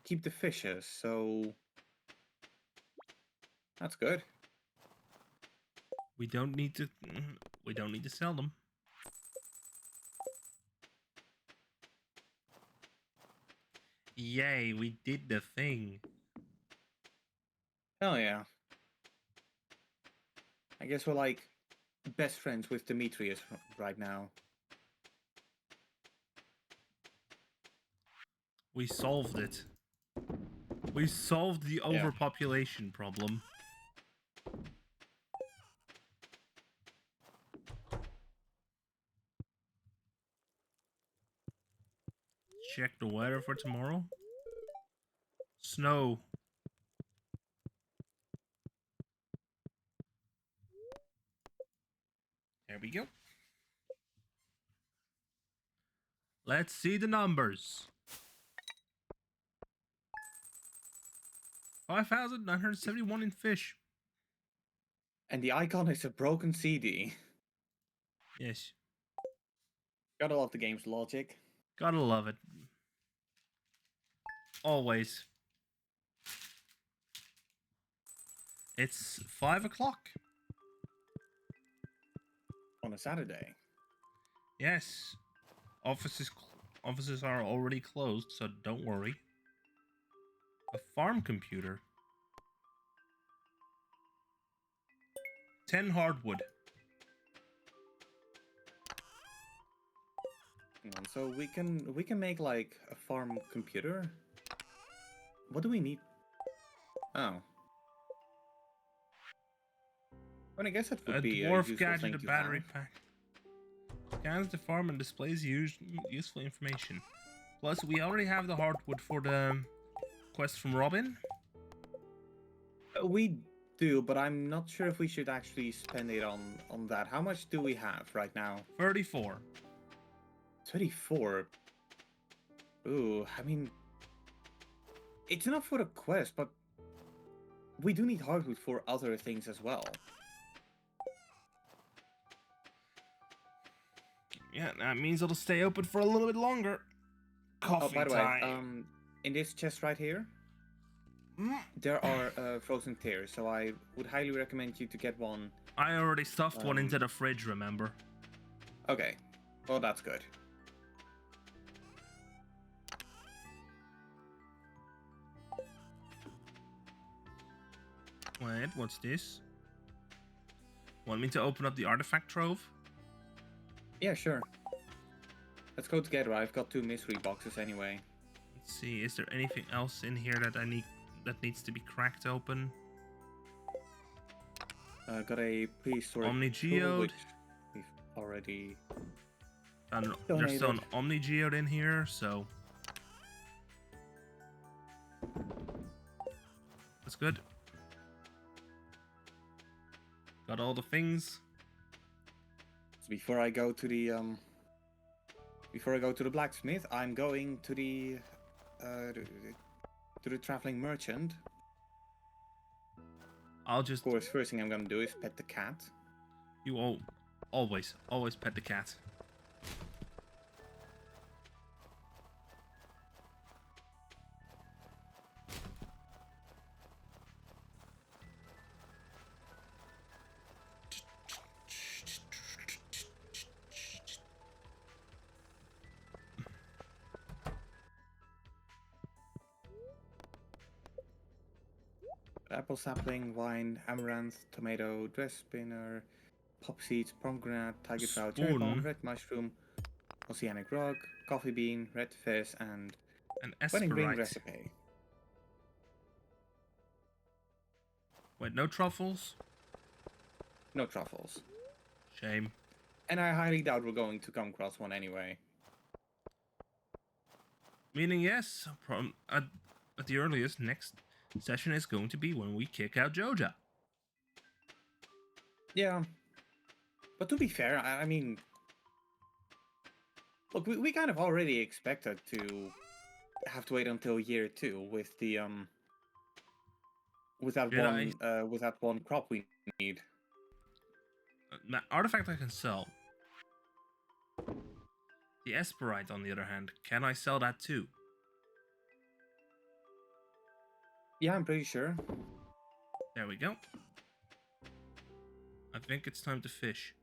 keep the fishes, so that's good. We don't need to sell them. Yay, we did the thing. Hell yeah. I guess we're like best friends with Demetrius right now. We solved it. We solved the overpopulation problem. Check the weather for tomorrow. Snow. There we go. Let's see the numbers. 5,971 in fish. And the icon is a broken CD. Yes. Gotta love the game's logic. Gotta love it. Always. It's 5 o'clock. On a Saturday. Yes. Offices are already closed, so don't worry. A farm computer. 10 hardwood. Hang on, so we can make like a farm computer. What do we need? Oh. Well, I guess that would A be dwarf a useful gadget, thing a to battery have. pack. Scans the farm and displays useful information. Plus, we already have the hardwood for the quest from Robin. We do, but I'm not sure if we should actually spend it on that. How much do we have right now? 34. 34. Ooh, I mean, it's enough for the quest, but we do need hardwood for other things as well. Yeah, that means it'll stay open for a little bit longer. Coffee Oh, by the time. way, in this chest right here, Mm. there are frozen tears, so I would highly recommend you to get one. I already stuffed one into the fridge, remember? Okay, well that's good. Wait, what's this? Want me to open up the artifact trove? Yeah, sure. Let's go together. I've got 2 mystery boxes anyway. Let's see, is there anything else in here that that needs to be cracked open? Got a prehistoric tool, Omnigeode. which we've already And there's donated. still an Omnigeode in here, so that's good. Got all the things. So before I go to the blacksmith, I'm going to the traveling merchant. I'll just Of course, first thing I'm gonna do is pet the cat. you always pet the cat. Apple sapling, wine, amaranth, tomato, dress spinner, pop seeds, pomegranate, tiger trout, cherry bomb, Spoon. red mushroom, oceanic rock, coffee bean, red fish, and An wedding ring Esperite. recipe. Wait, no truffles? No truffles. Shame. And I highly doubt we're going to come across one anyway. Meaning yes, at the earliest, next session is going to be when we kick out Joja. Yeah. But to be fair, I mean... Look, we kind of already expected to have to wait until year 2 with the, with that one crop we need. Artifact I can sell. The Esperite, on the other hand, can I sell that too? Yeah, I'm pretty sure. There we go. I think it's time to fish.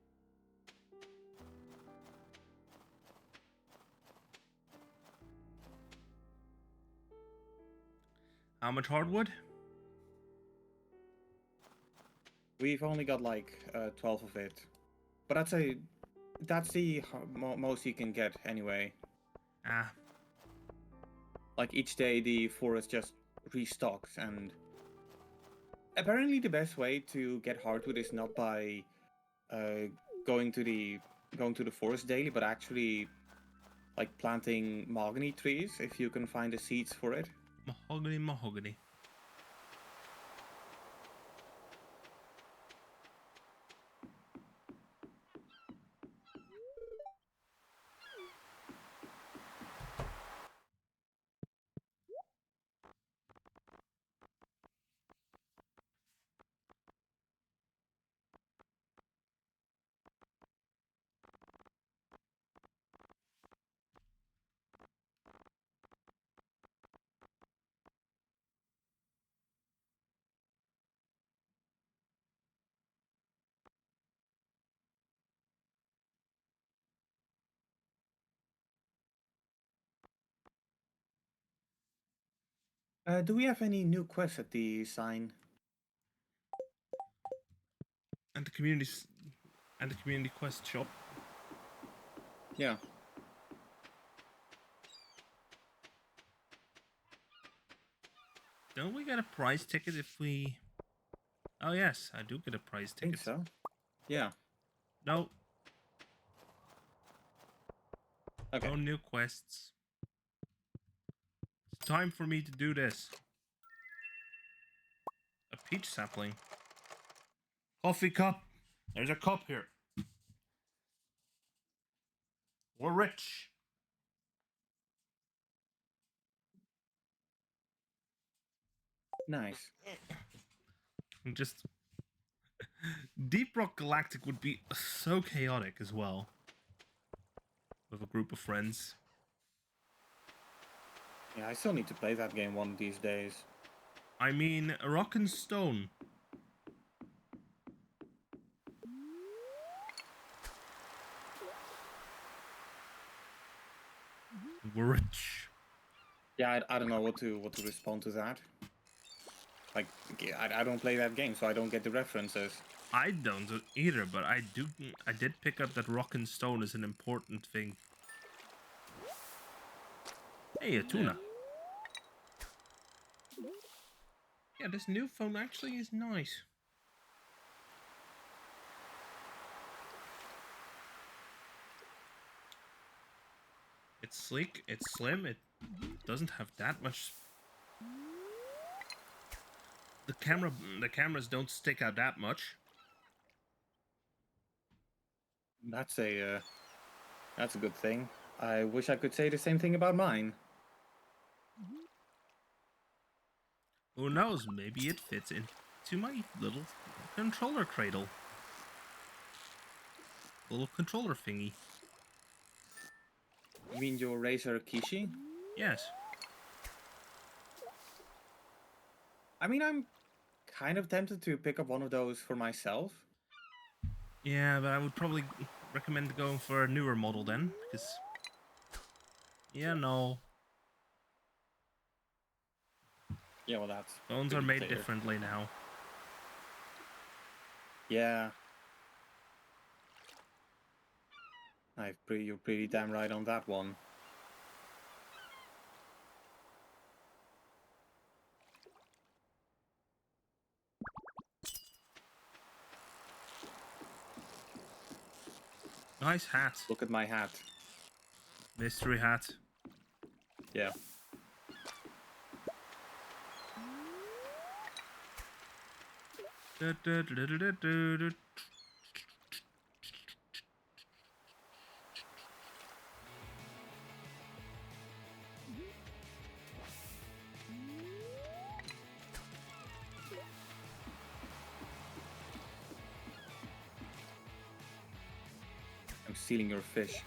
How much hardwood? We've only got like 12 of it. But that's the most you can get anyway. Ah, Like each day the forest just restocks, and apparently the best way to get hardwood is not by going to the forest daily, but actually like planting mahogany trees if you can find the seeds for it. mahogany, mahogany. Do we have any new quests at the sign? And the communities and the community quest shop. Yeah. Don't we get a prize ticket if we? Oh yes, I do get a prize I think ticket. so. Yeah. No, Okay. no new quests. It's time for me to do this. A peach sapling. Coffee cup. There's a cup here. We're rich. Nice. And just Deep Rock Galactic would be so chaotic as well. With a group of friends. Yeah, I still need to play that game one of these days. I mean, Rock and Stone. We're rich. Yeah, I don't know what to respond to that. Like, I don't play that game, so I don't get the references. I don't either, but I did pick up that Rock and Stone is an important thing. Hey, a tuna. Yeah, this new phone actually is nice. It's sleek, it's slim, it doesn't have that much. The cameras don't stick out that much. That's a good thing. I wish I could say the same thing about mine. Who knows, maybe it fits into my little controller cradle. Little controller thingy. You mean your Razer Kishi? Yes. I mean, I'm kind of tempted to pick up one of those for myself. Yeah, but I would probably recommend going for a newer model then, because... Yeah, no. Yeah, well, that's Phones are pretty made clear. differently now. Yeah. You're pretty damn right on that one. Nice hat. Look at my hat. Mystery hat. Yeah. I'm stealing your fish.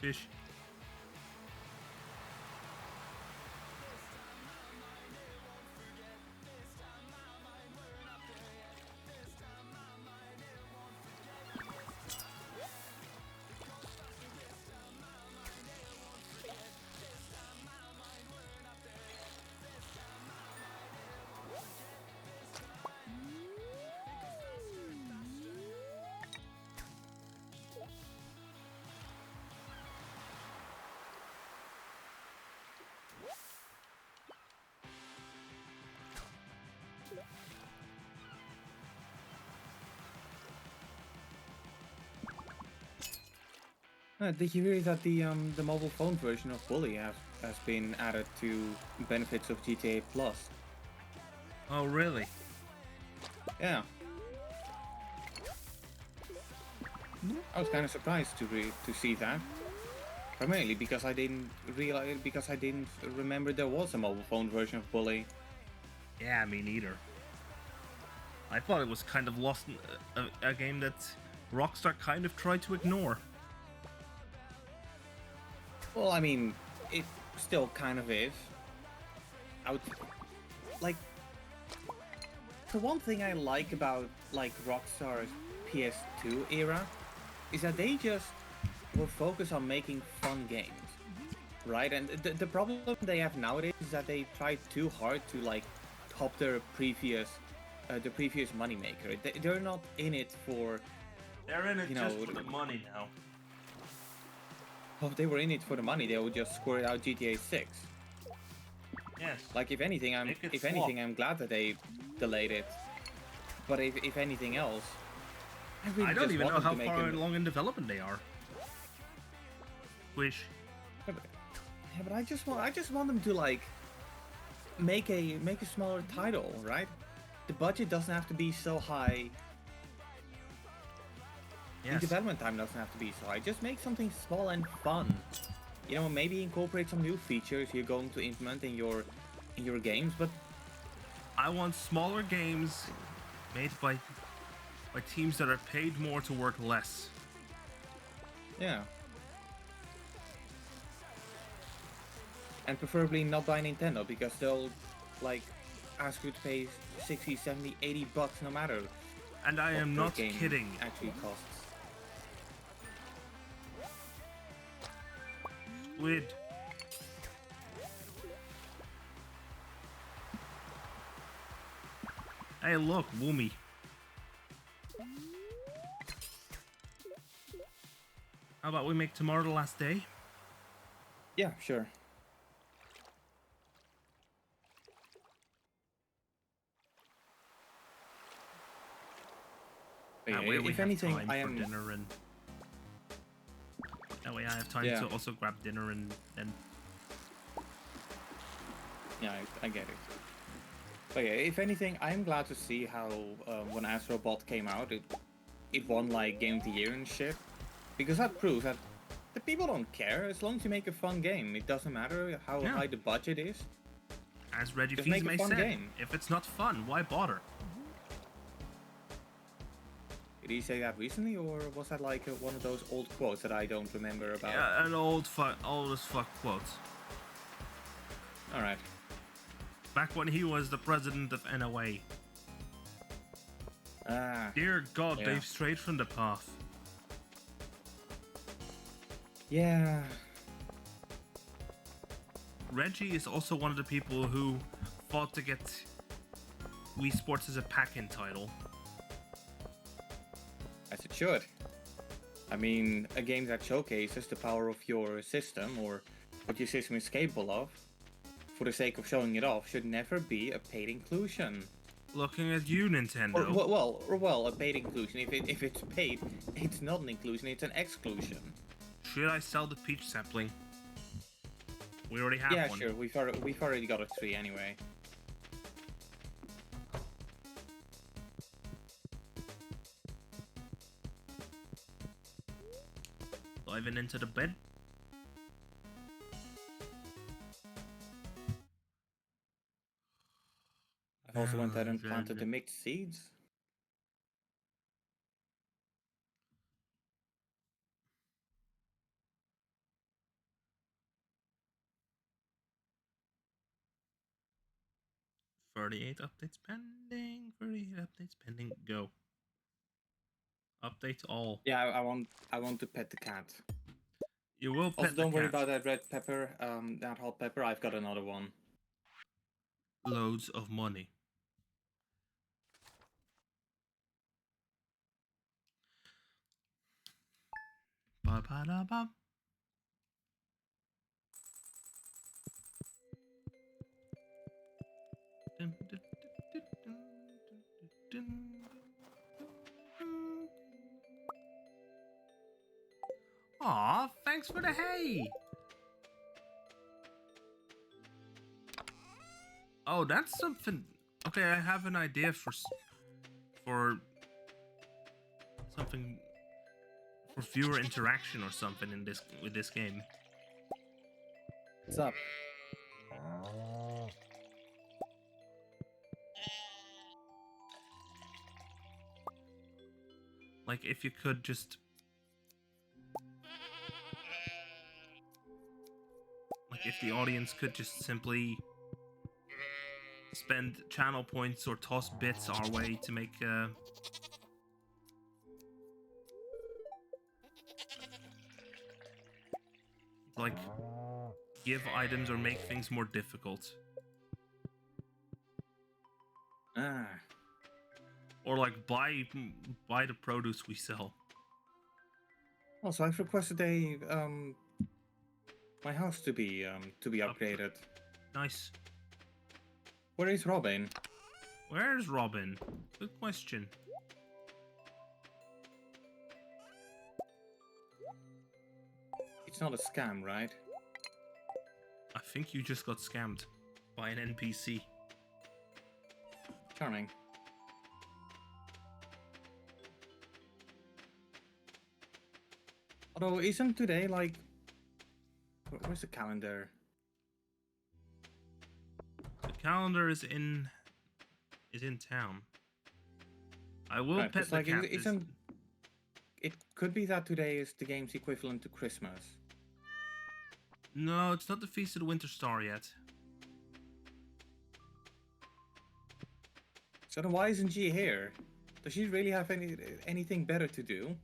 Fish. Did you hear that the mobile phone version of Bully has been added to benefits of GTA Plus? Oh, really? Yeah. I was kind of surprised to see that. Primarily because I didn't remember there was a mobile phone version of Bully. Yeah, me neither. I thought it was kind of lost in a game that Rockstar kind of tried to ignore. Well, I mean, it still kind of is. I would like the one thing I like about like Rockstar's PS2 era is that they just were focused on making fun games. right? And the problem they have nowadays is that they try too hard to like top their previous moneymaker. They're not in it for, They're in it you just know, for the money now. if they were in it for the money, they would just score it out GTA 6. Yes. Like if anything, Make it flop. I'm glad that they delayed it. But if anything else, I really I don't just even want know them how to make far an- along in development they are. Wish. Yeah, but I just want them to like make a smaller title, right? The budget doesn't have to be so high. The Yes. development time doesn't have to be so high. Just make something small and fun. You know, maybe incorporate some new features you're going to implement in your games, but I want smaller games made by teams that are paid more to work less. yeah. And preferably not by Nintendo, because they'll like ask you to pay 60, 70, 80 bucks no matter And I am what not the game kidding. actually costs. Squid. Hey, look, Woomy. How about we make tomorrow the last day? Yeah, sure. That way we if have anything, time for dinner, and that way I have time Yeah. to also grab dinner and then. Yeah, I get it. But yeah, if anything, I'm glad to see how when Astrobot came out, it won like Game of the Year and shit, because that proves that the people don't care as long as you make a fun game. It doesn't matter how Yeah. high the budget is. As Reggie Just make a Fils-Aimé fun said, game. if it's not fun, why bother? Did he say that recently, or was that like one of those old quotes that I don't remember about? Yeah, an old as fuck quote. All right. Back when he was the president of NOA. Ah, Dear God, Yeah. they've strayed from the path. yeah. Reggie is also one of the people who fought to get Wii Sports as a pack-in title. As it should. I mean, a game that showcases the power of your system, or what your system is capable of, for the sake of showing it off, should never be a paid inclusion. Looking at you, Nintendo. Well, a paid inclusion. If it's paid, it's not an inclusion; it's an exclusion. Should I sell the Peach sapling? We already have Yeah, one. sure. We've already got a 3 anyway. Diving into the bed. I've also went ahead and planted the mixed seeds. Thirty-eight updates pending. 38 updates pending. Go. Update all. Yeah, I want to pet the cat. You will Also, pet the don't worry cat. about that red pepper, that hot pepper. I've got another one. Loads of money. Ba-ba-da-ba. Dun, dun, dun, dun, dun, dun, dun. Aw, thanks for the hay. Oh, that's something. Okay, I have an idea for something for viewer interaction or something in this with this game. What's up? Like if you could just like if the audience could just simply spend channel points or toss bits our way to make like give items or make things more difficult. Ah. Or like buy the produce we sell. Also, I've requested a my house to be upgraded. Nice. Where is Robin? Where's Robin? Good question. It's not a scam, right? I think you just got scammed by an NPC. Charming. Although, isn't today like... Where's the calendar? The calendar is in town. I will Right, pet 'cause, the like, cat. it could be that today is the game's equivalent to Christmas. No, it's not the Feast of the Winter Star yet. So then why isn't she here? Does she really have anything better to do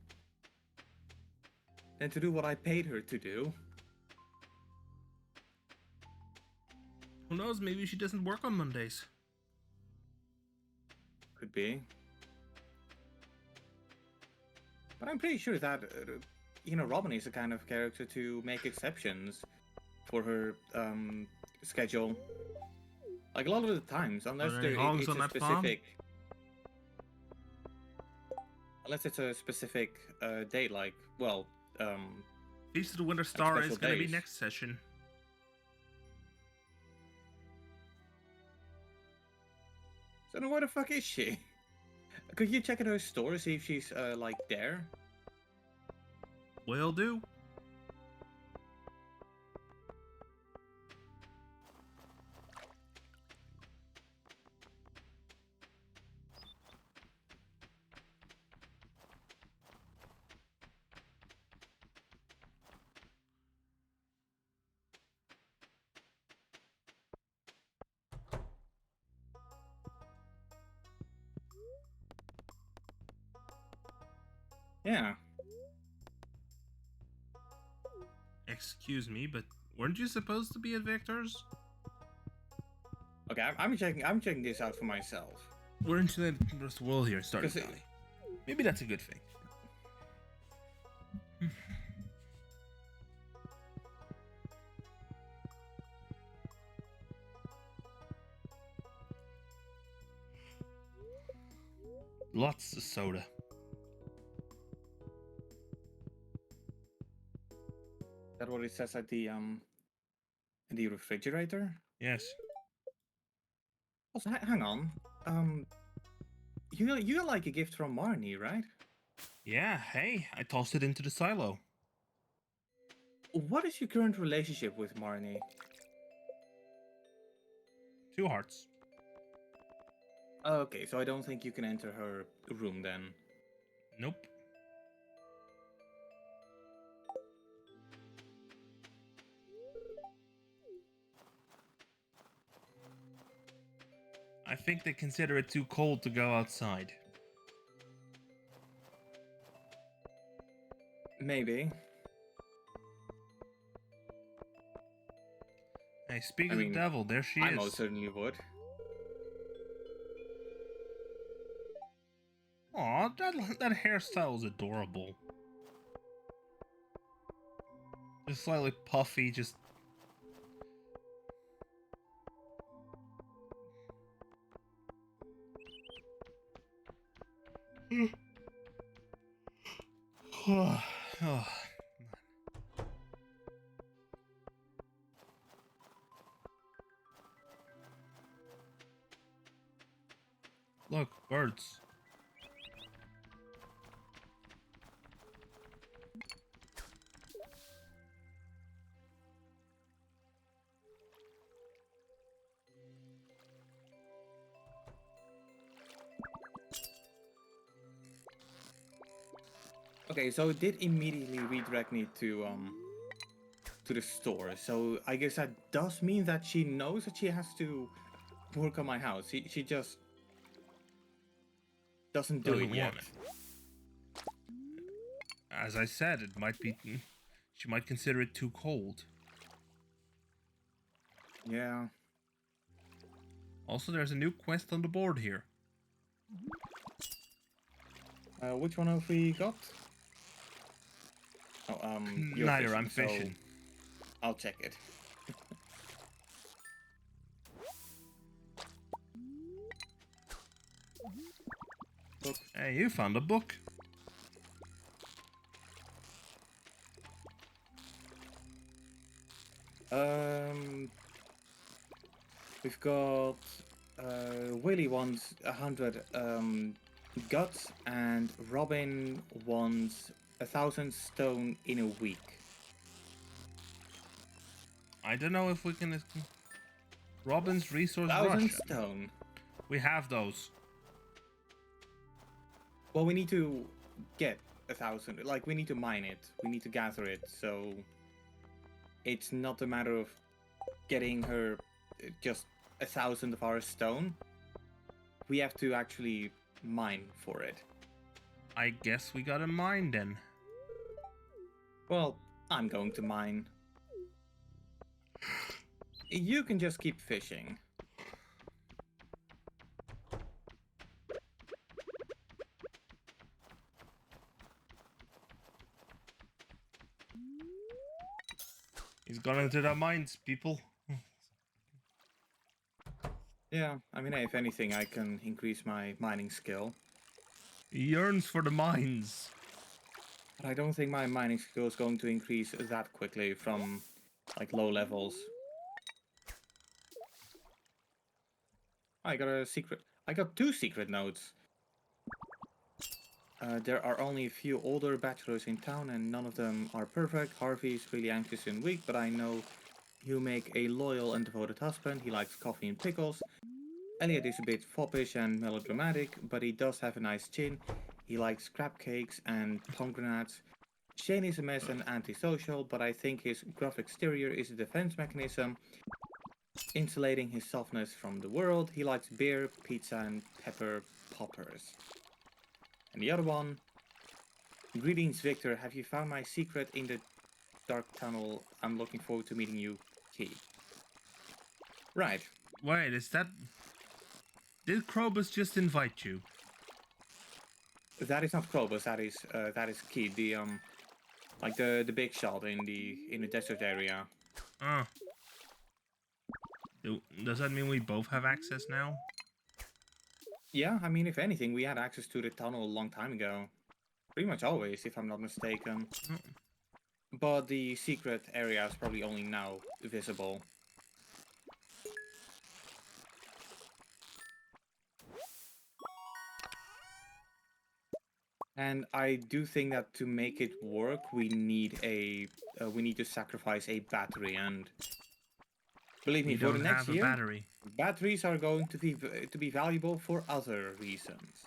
than to do what I paid her to do? Who knows? Maybe she doesn't work on Mondays. Could be. But I'm pretty sure that, Robin is the kind of character to make exceptions for her schedule. Like, a lot of the times, unless Are there any hogs on that farm? Unless it's a specific date, like, well, Feast of the Winter Star is special going to be days. next session. So then where the fuck is she? Could you check at her store to see if she's, like, there? Will do. Yeah. Excuse me, but weren't you supposed to be at Victor's? Okay, I'm checking this out for myself. We're into the rest of the world here, Stardew 'Cause Valley. Maybe that's a good thing. Lots of soda. Is that what it says at the refrigerator? Yes. Also, hang on. You got like a gift from Marnie, right? Yeah, hey, I tossed it into the silo. What is your current relationship with Marnie? 2 hearts. Okay, so I don't think you can enter her room then. Nope. I think they consider it too cold to go outside. Maybe. Hey, speak I of mean, the devil, there she I is. most certainly would. Aw, that hairstyle is adorable. Just slightly puffy, just... Oh, look, birds. Okay, so it did immediately redirect me to the store. So I guess that does mean that she knows that she has to work on my house. She just doesn't do Doesn't it yet. want it. As I said, it might be... She might consider it too cold. Yeah. Also, there's a new quest on the board here. Which one have we got? Oh, you're Neither, fishing, I'm fishing. so I'll check it. Book. Hey, you found a book. We've got Willy wants 100 guts, and Robin wants 1,000 stone in a week. I don't know if we can... Robin's Resource 1,000 Rush. stone. We have those. Well, we need to get 1,000. Like, we need to mine it. We need to gather it. So it's not a matter of getting her just 1,000 of our stone. We have to actually mine for it. I guess we gotta mine then. Well, I'm going to mine. You can just keep fishing. He's gone into the mines, people. Yeah, I mean, if anything, I can increase my mining skill. He yearns for the mines. But I don't think my mining skill is going to increase that quickly from, like, low levels. I got a secret. I got 2 secret notes. There are only a few older bachelors in town, and none of them are perfect. Harvey is really anxious and weak, but I know he'll make a loyal and devoted husband. He likes coffee and pickles. Elliot is a bit foppish and melodramatic, but he does have a nice chin. He likes crab cakes and pomegranates. Shane is a mess and antisocial, but I think his gruff exterior is a defense mechanism, insulating his softness from the world. He likes beer, pizza, and pepper poppers. And the other one, greetings Victor, have you found my secret in the dark tunnel? I'm looking forward to meeting you, Key. Right. Wait, is that... Did Krobus just invite you? That is not Krobus, that is Key, the like the big shot in the desert area. Ah. Does that mean we both have access now? Yeah, I mean, if anything, we had access to the tunnel a long time ago. Pretty much always, if I'm not mistaken. Oh. But the secret area is probably only now visible. And I do think that to make it work, we need to sacrifice a battery. And believe me, We for the don't next have a year, battery. batteries are going to be valuable for other reasons.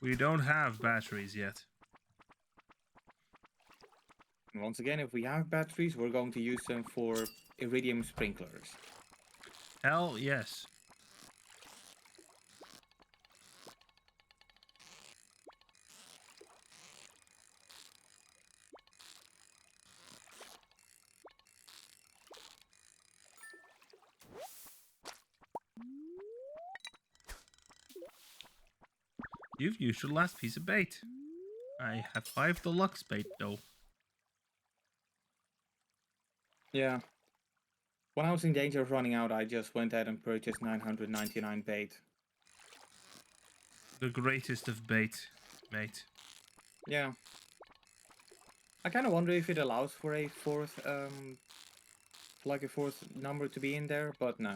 We don't have batteries yet. And once again, if we have batteries, we're going to use them for iridium sprinklers. Hell yes. You've used your last piece of bait. I have 5 deluxe bait though. Yeah. When I was in danger of running out, I just went ahead and purchased 999 bait. The greatest of bait, mate. Yeah. I kind of wonder if it allows for a fourth, like a fourth number to be in there, but no,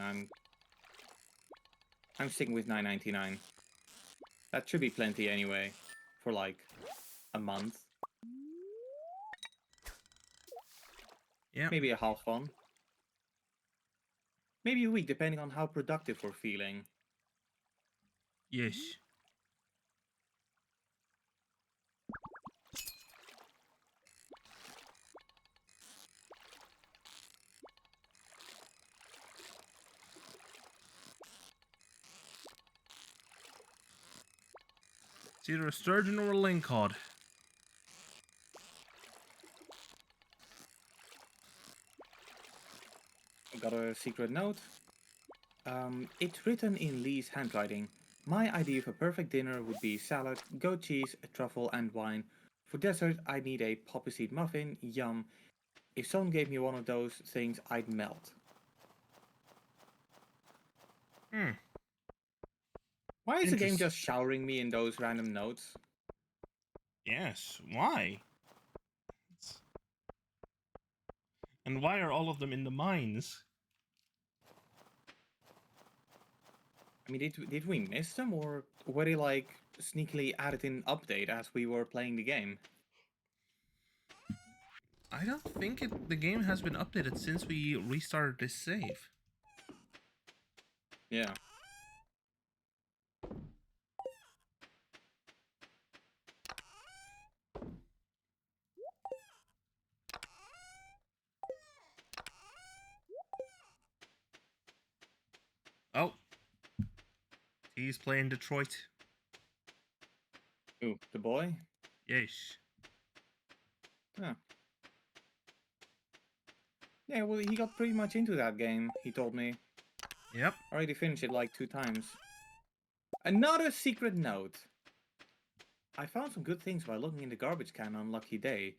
I'm sticking with 999. That should be plenty anyway, for like a month. Yeah. Maybe a half one. Maybe a week, depending on how productive we're feeling. Yes. It's either a sturgeon or a lingcod. a secret note. It's written in Lee's handwriting. My idea of a perfect dinner would be salad, goat cheese, a truffle, and wine. For dessert, I need a poppy seed muffin. Yum. If someone gave me one of those things, I'd melt. Hmm. Why is the game Interest- just showering me in those random notes? Yes. Why? And why are all of them in the mines? I mean, did we miss them, or were they like sneakily added in update as we were playing the game? I don't think the game has been updated since we restarted this save. Yeah. Oh. He's playing Detroit. Ooh, the boy? Yes. Huh. Yeah, well, he got pretty much into that game, he told me. Yep. Already finished it like 2 times. Another secret note! I found some good things by looking in the garbage can on Lucky Day.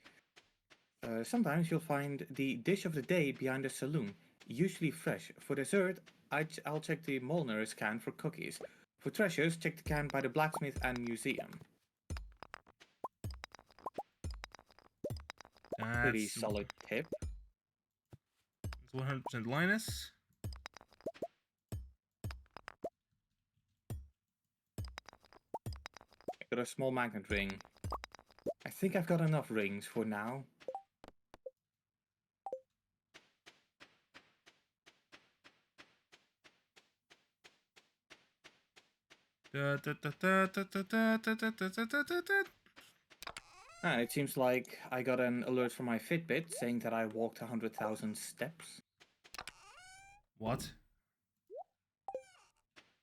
Sometimes you'll find the dish of the day behind the saloon, usually fresh. For dessert, I'll check the Molnar's can for cookies. For treasures, check the can by the blacksmith and museum. Pretty That's solid tip. 100% Linus. I got a small magnet ring. I think I've got enough rings for now. It seems like I got an alert from my Fitbit saying that I walked 100,000 steps. What?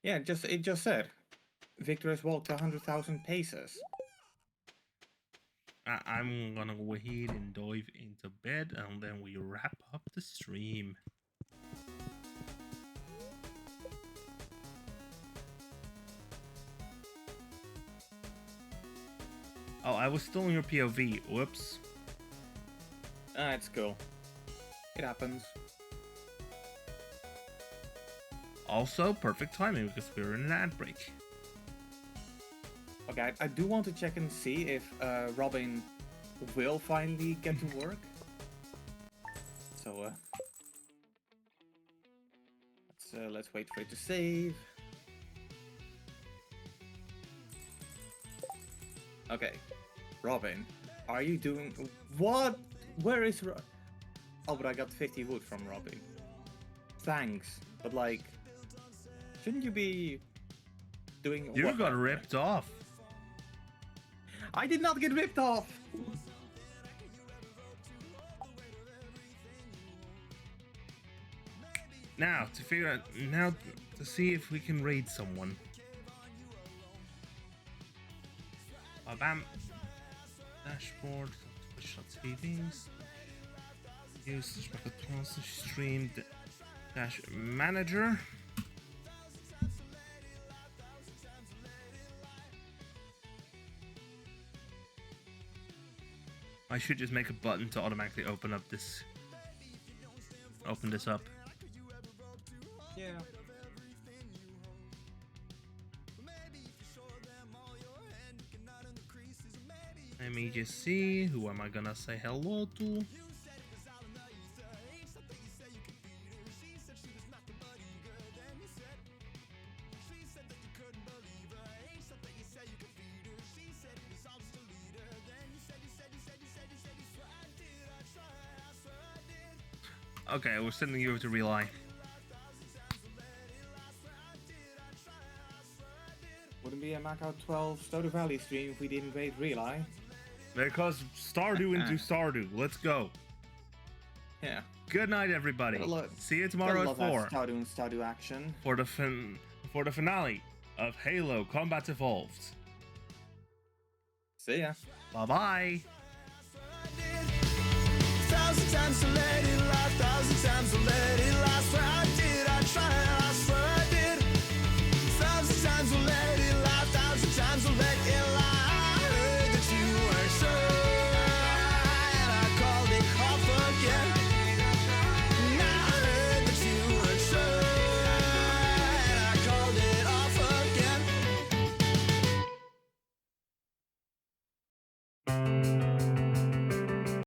Yeah, it just said. Victor has walked 100,000 paces. I'm gonna go ahead and dive into bed and then we wrap up the stream. Oh, I was still in your POV. Whoops. It's cool. It happens. Also, perfect timing because we're in an ad break. Okay, I do want to check and see if Robin will finally get to work. So, let's wait for it to save. Okay, Robin, are you doing what? Where is Oh, but I got 50 wood from Robin. Thanks, but like, shouldn't you be doing? You what? got ripped off. I did not get ripped off. Now to see if we can raid someone. Bam. Dashboard. Shot savings. Use the stream dash manager. I should just make a button to automatically open up this. Open this up. Yeah. Let me just see. Who am I gonna say hello to? Okay, we're sending you over to Relay. Wouldn't be a Macau 12 Stardew Valley stream if we didn't raid Relay. Because Stardew into Stardew. Let's go. Yeah. Good night, everybody. See you tomorrow at 4 Stardew and Stardew action. for the finale of Halo Combat Evolved. See ya. Bye bye. thousand times to let it last, thousand times to let it last. Swear I did, I tried, I swear I did. Thousand times to let it last, thousand times to let it lie. I heard that you weren't sure, and I called it off again. Now I heard that you weren't sure, and I called it off again.